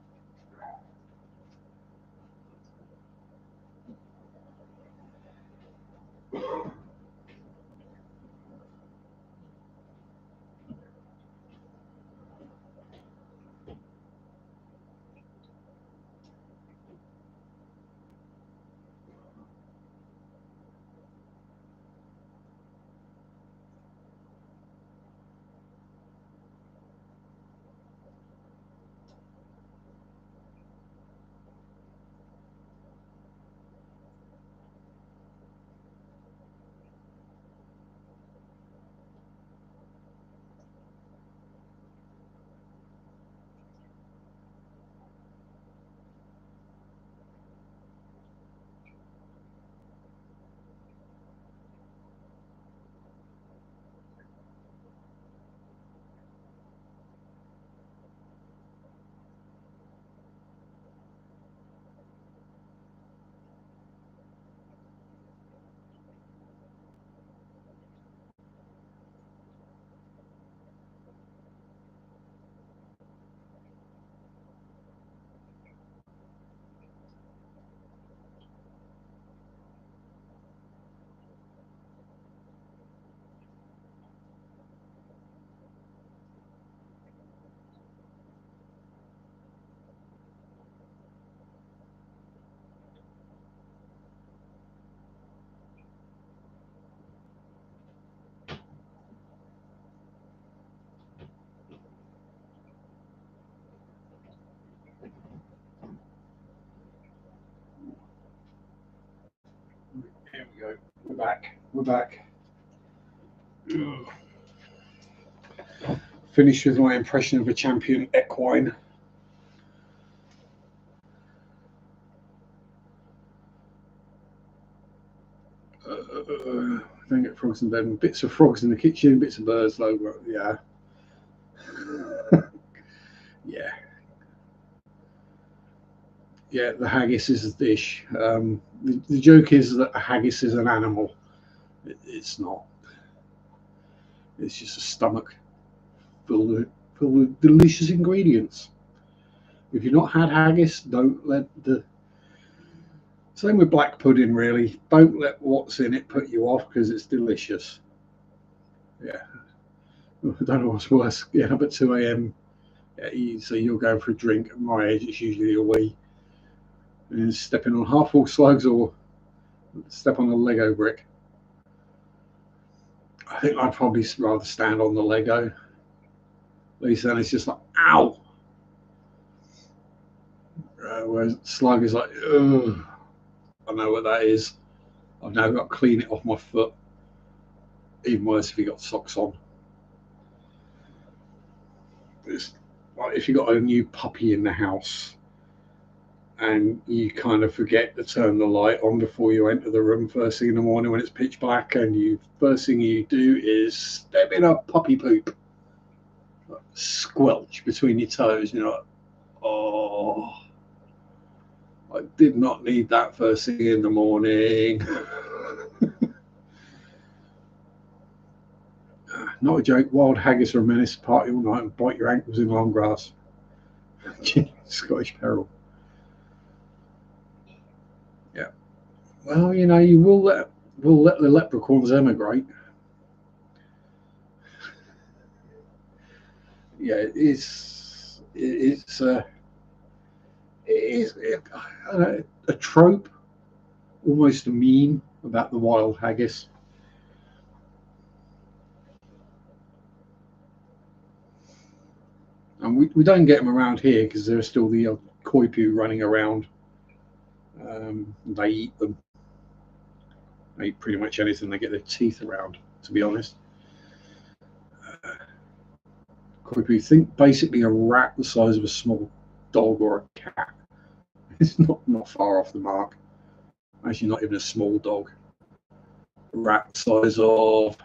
Here we go. We're back. We're back. Ugh. Finished with my impression of a champion equine. Don't get frogs in bed. Bits of frogs in the kitchen, bits of birds. Yeah. Yeah. Yeah, the haggis is a dish. The joke is that a haggis is an animal. It's not. It's just a stomach filled with delicious ingredients. If you've not had haggis, don't let the Same with black pudding, really. Don't let what's in it put you off because it's delicious. Yeah. I don't know what's worse. Getting up at 2 a.m. Yeah, so you're going for a drink. At my age, it's usually a wee. And stepping on half full slugs or step on a Lego brick. I think I'd probably rather stand on the Lego. At least then it's just like, ow! Whereas slug is like, ugh. I know what that is. I've now got to clean it off my foot. Even worse if you got socks on. It's like if you got a new puppy in the house and you kind of forget to turn the light on before you enter the room first thing in the morning when it's pitch black, and first thing you do is step in a puppy poop, like, squelch between your toes, and you're like, oh, I did not need that first thing in the morning. Not a joke. Wild haggis are a menace. Party all night and bite your ankles in long grass. Scottish peril. Yeah. Well, you we'll let the leprechauns emigrate. Yeah, it's a trope, almost a meme about the wild haggis. And we don't get them around here because there are still the koipu running around. They eat them. They eat pretty much anything they get their teeth around, to be honest. Koipu, think basically a rat the size of a small dog or a cat. It's not far off the mark. Actually, not even a small dog. A rat size of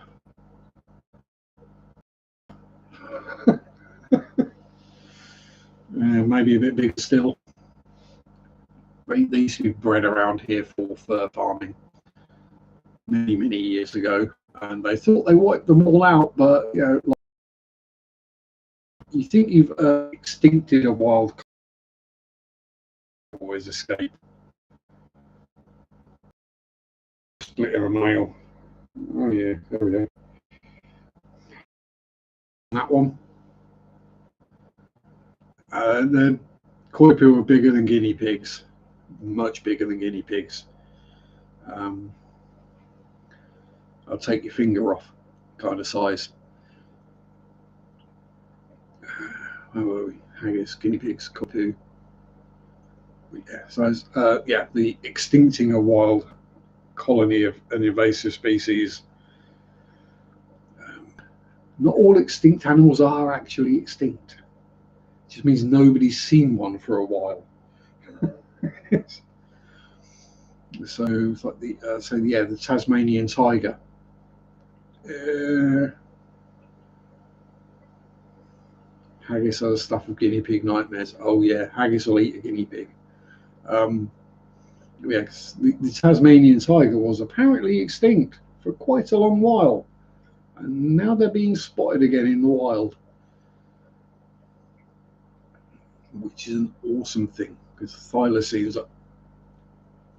maybe a bit bigger still. They used to be bred around here for fur farming many years ago, and they thought they wiped them all out, but you think you've extincted a wild, always escape. Split of a nail. Oh yeah, there we go. That one. The koipu were bigger than guinea pigs, much bigger than guinea pigs. I'll take your finger off kind of size. Where were we? Haggis, guinea pigs, koipu. Yeah, so the extincting a wild colony of an invasive species. Not all extinct animals are actually extinct. It just means nobody's seen one for a while. So it's like the Tasmanian tiger. Haggis are the stuff of guinea pig nightmares. Oh yeah, haggis will eat a guinea pig. The Tasmanian tiger was apparently extinct for quite a long while, and now they're being spotted again in the wild, which is an awesome thing because thylacines are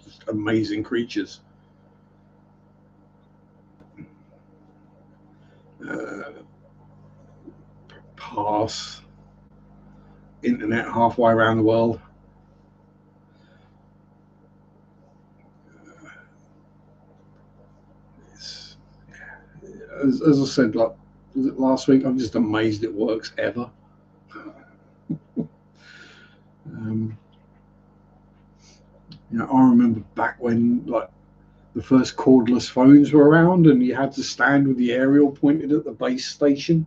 just amazing creatures. Pass. Internet halfway around the world. As I said, like last week, I'm just amazed it works ever. I remember back when the first cordless phones were around, and you had to stand with the aerial pointed at the base station,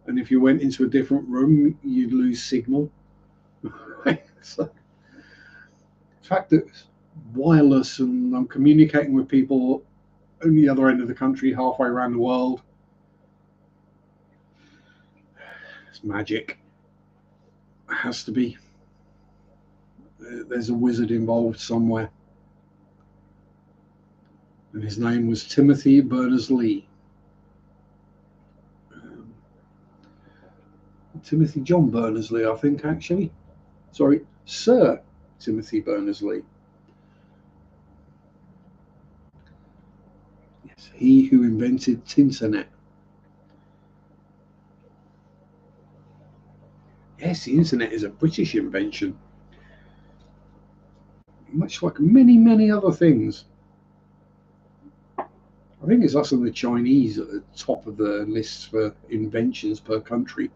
and if you went into a different room, you'd lose signal. So, the fact that it's wireless and I'm communicating with people on the other end of the country, halfway around the world, it's magic. It has to be. There's a wizard involved somewhere, and his name was Timothy Berners-Lee. Timothy John Berners-Lee, I think, actually. Sorry, Sir Timothy Berners-Lee. He who invented Tinternet. Yes, the internet is a British invention, much like many, many other things. I think it's us and the Chinese at the top of the list for inventions per country.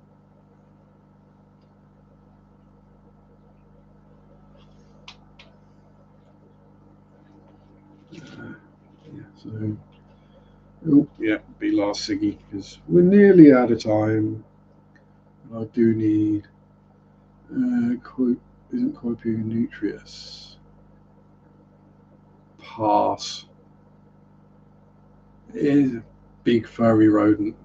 Yeah, so, oh, yeah, be last Siggy, because we're nearly out of time. I do need, isn't Coipu nutritious? Pass. It is a big furry rodent.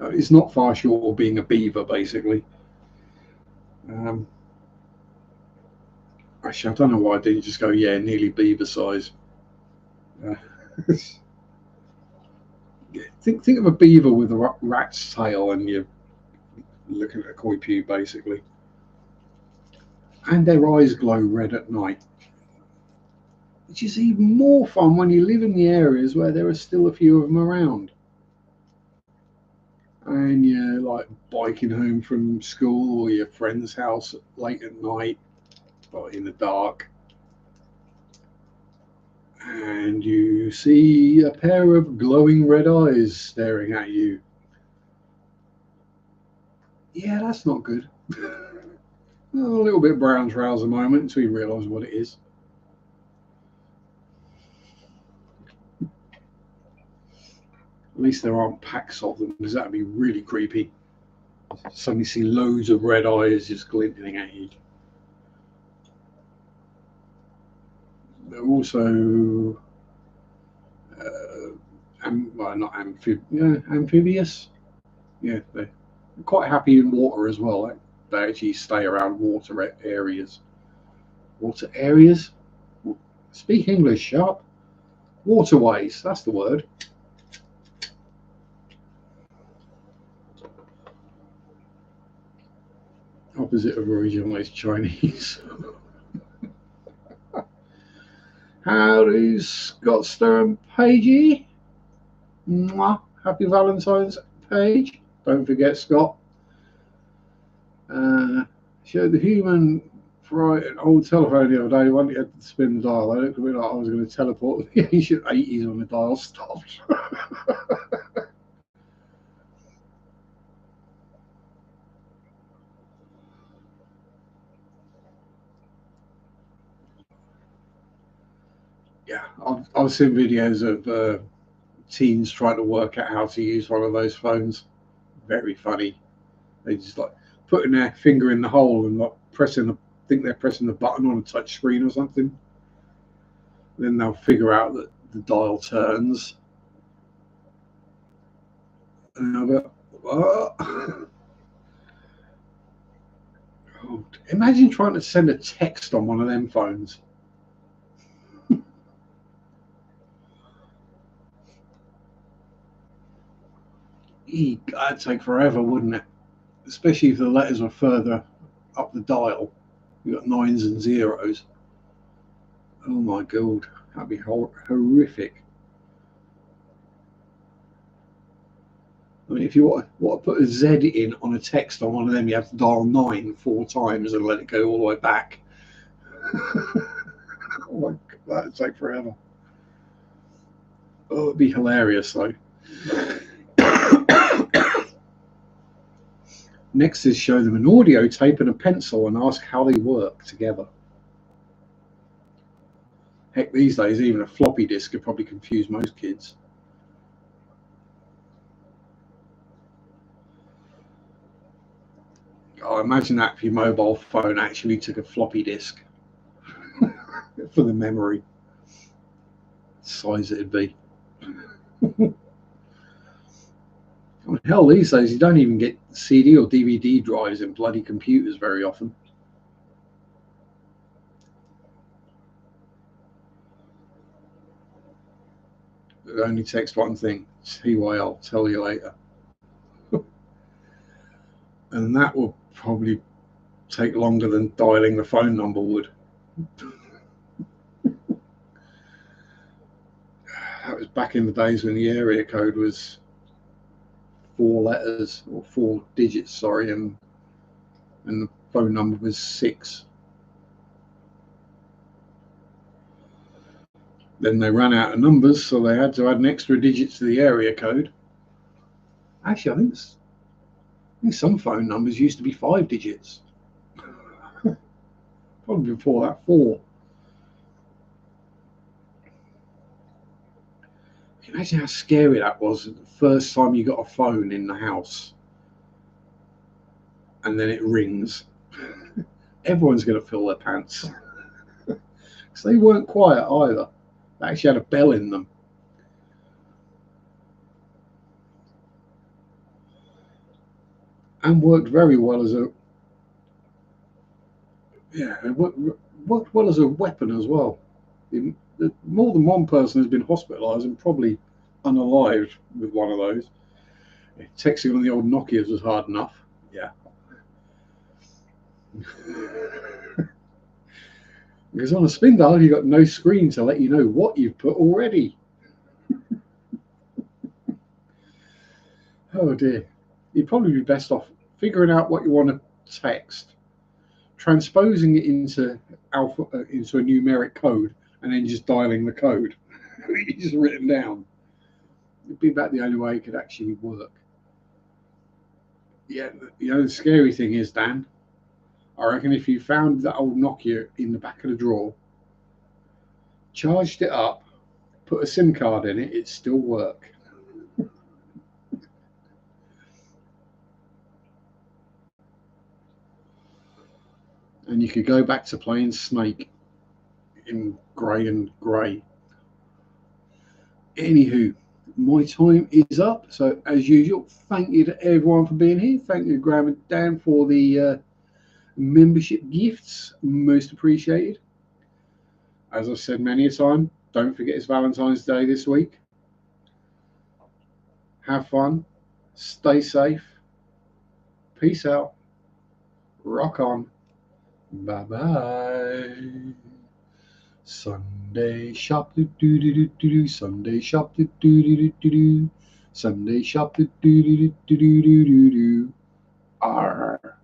It's not far short of being a beaver, basically. Actually, I don't know why I didn't just go, yeah, nearly beaver size. Think of a beaver with a rat's tail, and you're looking at a coipu, basically. And their eyes glow red at night, which is even more fun when you live in the areas where there are still a few of them around. And you're like biking home from school or your friend's house late at night, or in the dark, and you see a pair of glowing red eyes staring at you. Yeah, that's not good. A little bit brown trouser moment until you realise what it is. At least there aren't packs of them, because that'd be really creepy. Suddenly see loads of red eyes just glinting at you. They're also well, not amphibious. Yeah, they're quite happy in water as well. They actually stay around water areas. Water areas? Speak English, Sharpe. Waterways, that's the word. Opposite of originalised Chinese. Howdy, Scott Stern Pagey. Mwah. Happy Valentine's, Page. Don't forget, Scott. Showed the human for an old telephone the other day. Wanted to spin the dial. I looked at me like I was going to teleport to the ancient 80s when the dial stopped. Yeah, I've seen videos of teens trying to work out how to use one of those phones. Very funny. They just like putting their finger in the hole and like think they're pressing the button on a touch screen or something. Then they'll figure out that the dial turns. And they'll go, what? Oh, imagine trying to send a text on one of them phones. That'd take forever, wouldn't it? Especially if the letters were further up the dial. You got nines and zeros. Oh my god, that'd be horrific. I mean, if you want to put a Z in on a text on one of them, you have to dial 9 4 times and let it go all the way back. Oh my god, that'd take forever. Oh, it'd be hilarious though. Next is show them an audio tape and a pencil and ask how they work together. Heck, these days, even a floppy disk could probably confuse most kids. Oh, imagine that if your mobile phone actually took a floppy disk for the memory. Size it'd be. Hell, these days you don't even get CD or DVD drives in bloody computers very often. It only takes one thing: TYL, tell you later. And that will probably take longer than dialing the phone number would. That was back in the days when the area code was 4 letters or 4 digits, sorry, and the phone number was 6. Then they ran out of numbers, so they had to add an extra digit to the area code. Actually, I think some phone numbers used to be 5 digits. Probably before that, 4. Imagine how scary that was the first time you got a phone in the house and then it rings. Everyone's going to fill their pants. Because they weren't quiet either. They actually had a bell in them. And worked very well as a worked well as a weapon as well. More than one person has been hospitalised and probably unalived with one of those. Texting on the old Nokias was hard enough. Yeah. Because on a spin dial, you've got no screen to let you know what you've put already. Oh dear. You'd probably be best off figuring out what you want to text, transposing it into into a numeric code, and then just dialing the code. It's just written down. It'd be about the only way it could actually work. Yeah, the scary thing is, Dan, I reckon if you found that old Nokia in the back of the drawer, charged it up, put a SIM card in it, it'd still work. And you could go back to playing Snake in grey and grey. Anywho, my time is up. So as usual, thank you to everyone for being here. Thank you, Graham and Dan, for the membership gifts. Most appreciated. As I've said many a time, don't forget it's Valentine's Day this week. Have fun. Stay safe. Peace out. Rock on. Bye-bye. Sunday shop do do do do do. Sunday shop do do do do do. Sunday shop do do do do do do do. R.